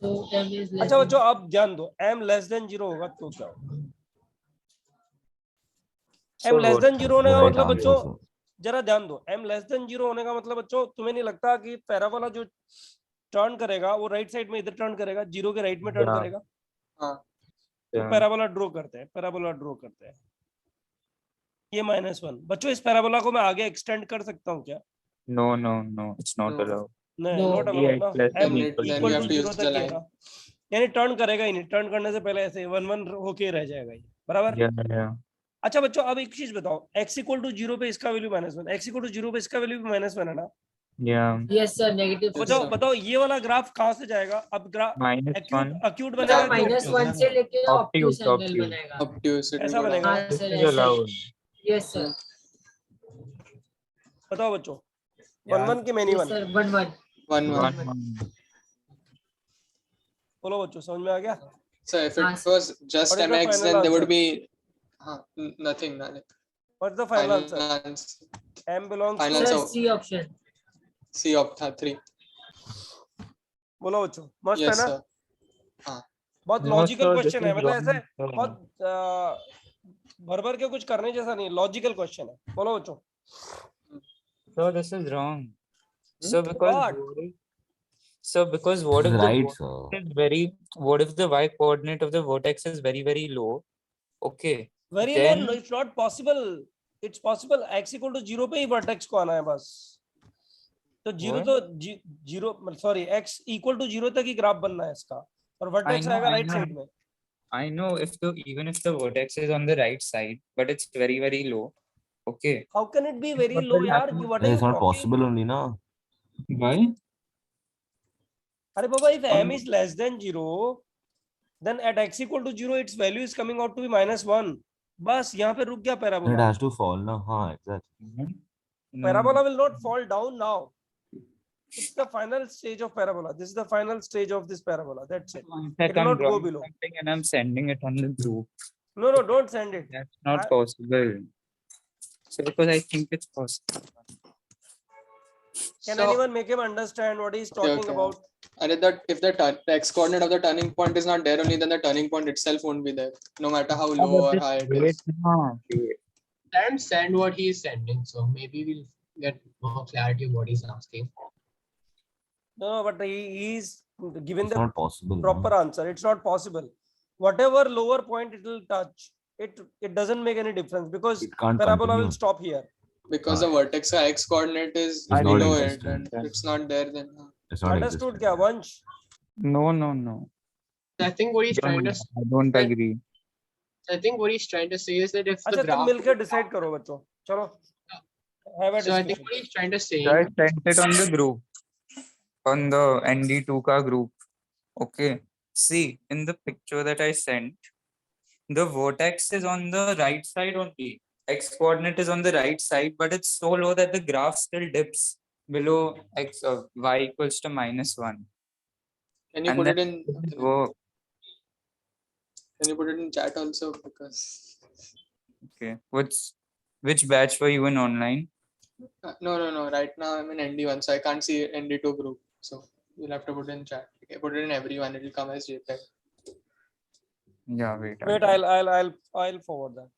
So m is less. अच्छा than- बच्चों अब ध्यान दो, m लेस देन 0 होगा तो क्या होगा? So m less what? Than 0 होने का Right मतलब answer बच्चों also. जरा ध्यान दो, m लेस देन 0 होने का मतलब बच्चों तुम्हें नहीं लगता कि पैराबोला जो टर्न करेगा वो राइट साइड में इधर टर्न करेगा, 0 के राइट में टर्न Yeah. करेगा? तो Yeah. पैराबोला ड्रॉ करते हैं. ये -1. बच्चों इस पैराबोला को मैं आगे एक्सटेंड कर सकता हूँ क्या? No, it's not No. allowed. नहीं, No. नॉट Yeah, अलाउड ना. less than m equal to equal you to have to 0 use तक the ही है line. ना. यानी टर्न करेगा ही नहीं, टर्न करने से पहले ऐसे 1 1 होके रह जाएगा ये. बराबर? Yeah. अच्छा बच्चों अब एक चीज बताओ, x इक्वल टू 0 पे इसका वैल्यू -1, x इक्वल टू 0 पे इसका वैल्यू भी -1 है ना? Yeah. Yes, sir. Negative. तो Yes, sir. बताओ ये वाला ग्राफ कहाँ से जाएगा? अब ग्राफ -1. अक्यूट Sir, बनेगा कि minus obtuse? 1 से लेके Obtuse, obtuse angle obtuse. बनेगा. Obtuse. It will ऐसा go down. बनेगा? हाँ, This sir, is ऐसा ही. allowed. Yes, sir. बताओ बच्चों, 1 की many Yes, 1? sir. 1 1. 1 1. बोलो बच्चों, समझ में आ गया? So if हाँ, it was just What is the mx, final then there would answer? be nothing. What's the final answer? answer. M belongs Final to Sir, answer. C option. C option 3. बोलो बच्चों, मस्त है Yes, ना? sir. हाँ. बहुत No, logical sir, this question है, is मतलब wrong, ऐसे sir. बहुत भर के कुछ करने जैसा नहीं, लॉजिकल क्वेश्चन है. बोलो बच्चों. So this is wrong. So What? because what This if is the right, vortex sir. is what if the y coordinate of the vortex is very low? Okay. Very Then low, it's not possible. It's possible x equal to 0 पे ही vertex को आना है बस. तो 0 तो 0 sorry x equal to 0 तक ही graph बनना है इसका, और वर्टेक्स know, आएगा I राइट know. साइड में. I know even if the vertex is on the right side, but it's very low. Okay. How can it be very What low will यार? happen? What are It's you not talking? possible only, na. Why? अरे बाबा, if m is less than 0, then at x equal to 0, its value is coming out to be -1. बस यहाँ पे रुक गया Then it parabola. has to fall, na. हाँ, exactly. Parabola will not fall down now. It's the final stage of parabola. This is the final stage of this parabola. That's it. It will I'm not go drawing below. something and I'm sending it on the group. No, don't send it. That's not possible. So because I think it's possible. Can So- anyone make him understand what he's talking okay. about? That if the x coordinate of the turning point is not there only, then the turning point itself won't be there, no matter how low or high it is. Let him send what he is sending, so maybe we'll get more clarity of what he's asking. No, but he's given It's the not possible. proper answer. It's not possible. Whatever lower point it will touch, it doesn't make any difference because It can't parabola will continue. stop here. Because the vertex x coordinate is It's not below it, existent. and if it's not there, then It's not Understood existent. क्या Vansh? No. I think what he's trying to I don't agree. I think what he's trying to say is that if अच्छा the तुम graph मिलकर decide करो बच्चों. चलो. Have a so I think discussion. what he's trying to say So I sent it on the group, on the ND2 ka group. Okay. See, in the picture that I sent, the vortex is on the right side only. X coordinate is on the right side, but it's so low that the graph still dips below y equals to -1. can you And put then it in? work. Can you put it in chat also? Because Okay. Which batch were you in online? no. Right now I'm in ND1, so I can't see ND2 group. So you'll have to put it in chat. Okay, put it in everyone. It will come as JPEG. Yeah, wait. Wait, I'll forward that.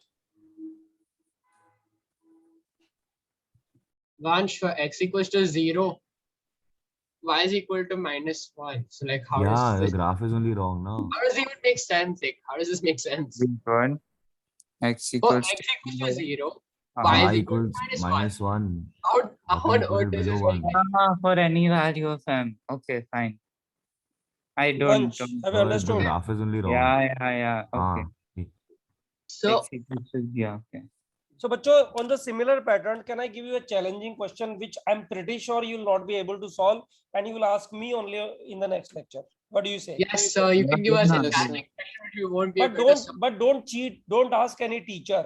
Vansh for x equals to 0, y is equal to -1. So like how Yeah, does the this, graph is only wrong now. how does it even make sense? Like how does this make sense? One. X For equals x equals to 0, Ah, y Y is equal equals to -1. -1. How on earth does this make sense? for any value of m. Okay, fine. I don't. Vansh, have you The understood? graph is only wrong. Yeah. Okay. So X equals to, yeah, okay. So बच्चों, on the similar pattern, can I give you a challenging question which I'm pretty sure you'll not be able to solve, and you will ask me only in the next lecture? What do you say? yes, sir, you can give us a Yeah. challenging question, but you won't be But able to solve. don't cheat. Don't ask any teacher.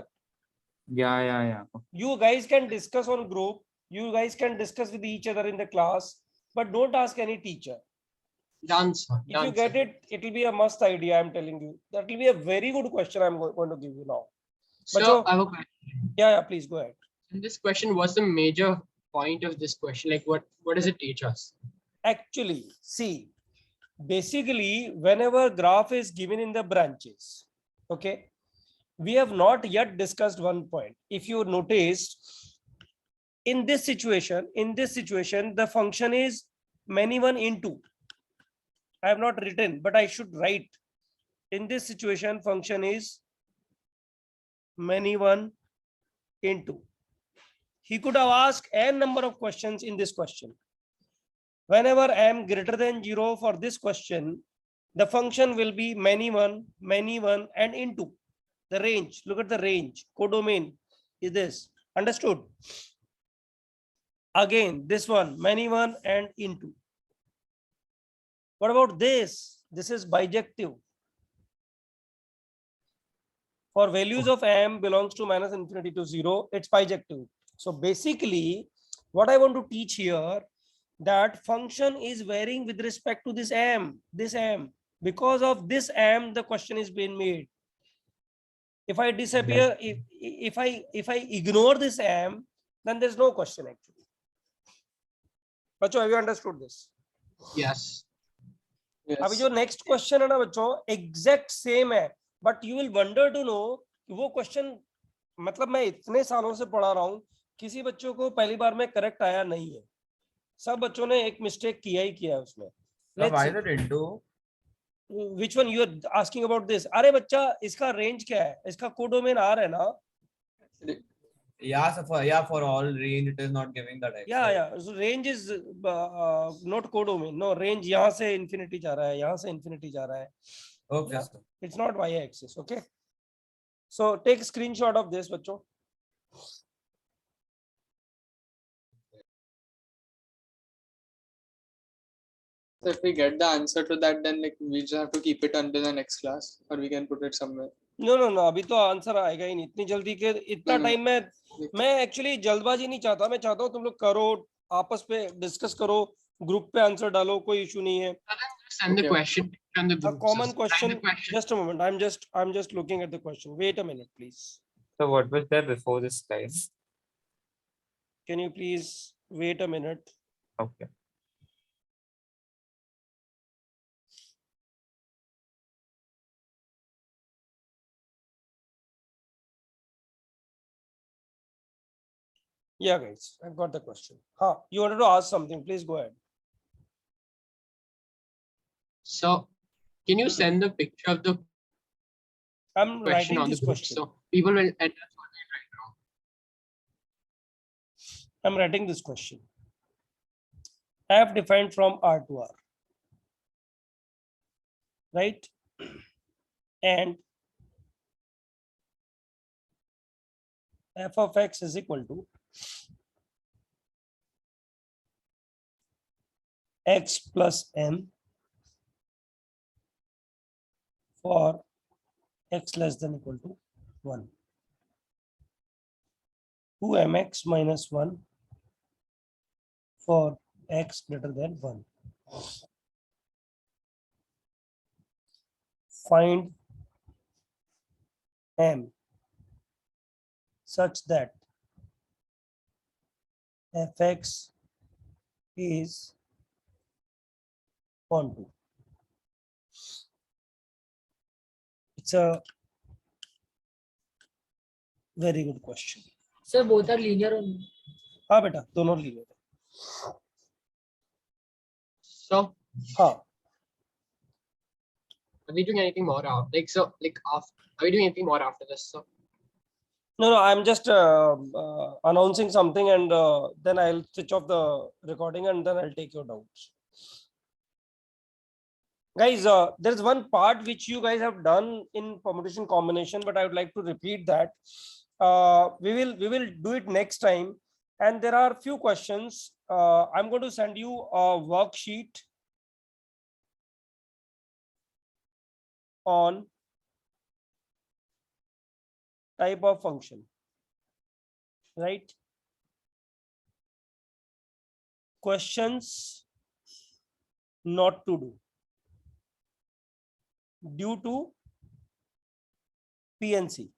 Yeah. Okay. You guys can discuss on group. You guys can discuss with each other in the class, but don't ask any teacher. Done, sir. If you get it, it will be a must idea. I'm telling you. That will be a very good question. I'm going to give you now. So I have a question. Yeah, please go ahead. In this question, what's the major point of this question? Like what does it teach us? Actually, see, basically, whenever graph is given in the branches, okay, we have not yet discussed one point. If you noticed, in this situation, the function is many one into. I have not written, but I should write. In this situation, function is many one into. He could have asked n number of questions in this question. Whenever m greater than 0 for this question, the function will be many one, and into. The range, look at the range, codomain is this. Understood? Again, this one, many one and into. What about this? This is bijective. For values of m belongs to -infinity to 0, it's bijective. So basically, what I want to teach here, that function is varying with respect to this m, because of this m the question is being made. If I disappear, if I ignore this m, then there's no question actually. बच्चों, have you understood this? Yes. अभी जो next question है ना बच्चों, exact same है, but you will wonder to know कि वो question, मतलब मैं इतने सालों से पढ़ा रहा हूँ, किसी बच्चों को पहली बार में करेक्ट आया नहीं है, सब बच्चों ने एक मिस्टेक किया ही किया है उसमें. Which one you are asking about this? अरे बच्चा, इसका रेंज क्या है? इसका कोडोमेन R है ना? Yeah, for all range it is not giving that x. Yeah. So range is not codomain. No, range यहाँ से infinity जा रहा है, यहाँ से infinity जा रहा है. Okay. Yeah? It's not y-axis. Okay. So take a screenshot of this, बच्चों. So if we get the answer to that, then like we just have to keep it until the next class, or we can put it somewhere. No. अभी तो answer आएगा ही नहीं इतनी जल्दी के, इतना time मैं एक्चुअली जल्दबाजी नहीं चाहता. मैं चाहता हूँ तुम लोग करो, आपस पे डिस्कस करो, ग्रुप पे आंसर डालो, कोई इशू नहीं है. Send the question on the group. A common question. Just a moment. I'm just looking at the question. Wait a minute, please. So what was there before this slide? Can you please wait a minute? Okay. Yeah, guys, I've got the question. You wanted to ask something, please go ahead. So, can you send the picture of the I'm question writing on the this group, question. so people will enter right now. I'm writing this question. I have defined from R to R, right? And f of x is equal to x plus m for x less than equal to 1, 2mx minus 1 for x greater than 1. Find m such that fx is on 2. It's a very good question. Sir, both are linear only. हाँ बेटा, दोनों linear. So, हाँ. Are we doing anything more after? Are we doing anything more after this? So, No, I'm just announcing something, and then I'll switch off the recording and then I'll take your doubts. Guys, there's one part which you guys have done in permutation combination, but I would like to repeat that. We will do it next time. And there are few questions. I'm going to send you a worksheet on type of function, right? Questions not to do due to PNC.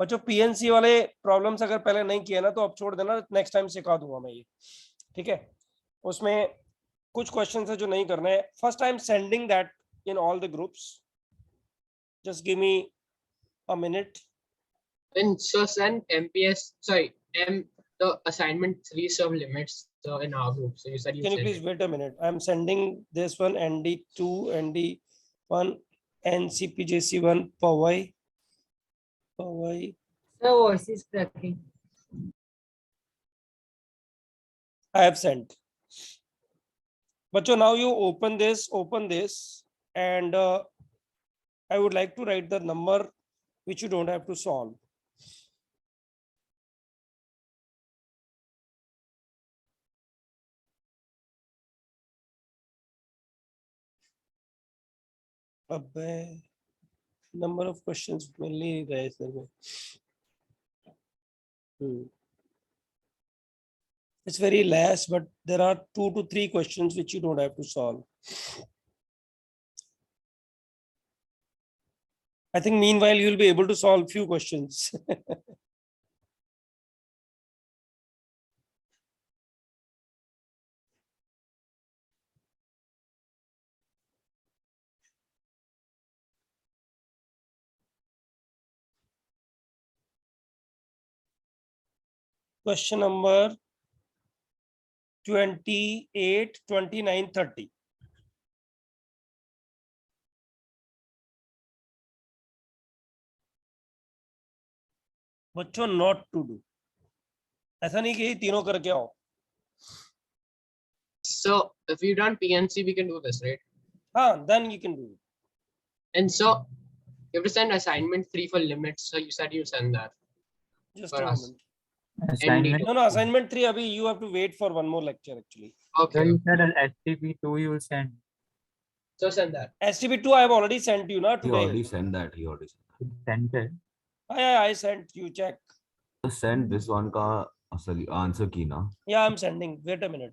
बच्चों PNC वाले problems अगर पहले नहीं किए ना तो अब छोड़ देना, नेक्स्ट टाइम सिखा दूंगा मैं ये, ठीक है? उसमें कुछ क्वेश्चंस है जो नहीं करने हैं. First I am sending that in all the groups. Just give me a minute. then so send MPS, the assignment 3 sub limits in our group. So you said Can you please wait a minute? I'm sending this one ND2, ND1, NCPJC1 per Y. Sir, voice is cracking. I have sent. But now you open this, and I would like to write the number which you don't have to solve. Number of questions mainly guys. It's very less, but there are 2 to 3 questions which you don't have to solve. I think meanwhile you'll be able to solve few questions. Question number 28, 29, 30. बच्चों not to do. ऐसा नहीं कि तीनों करके आओ. So if you've done PNC, we can do this, right? Then you can do it. And so you have to send assignment 3 for limits. So you said you send that. Just for a us. moment. Assignment. No, assignment 3 abhi you have to wait for one more lecture actually. So Okay. you said an STP2 you will send. So send that. STP2 I have already sent you, not He today. already sent that. He already sent that. You sent it. I sent you, check. So send this one ka asali answer key na. Yeah, I'm sending. Wait a minute.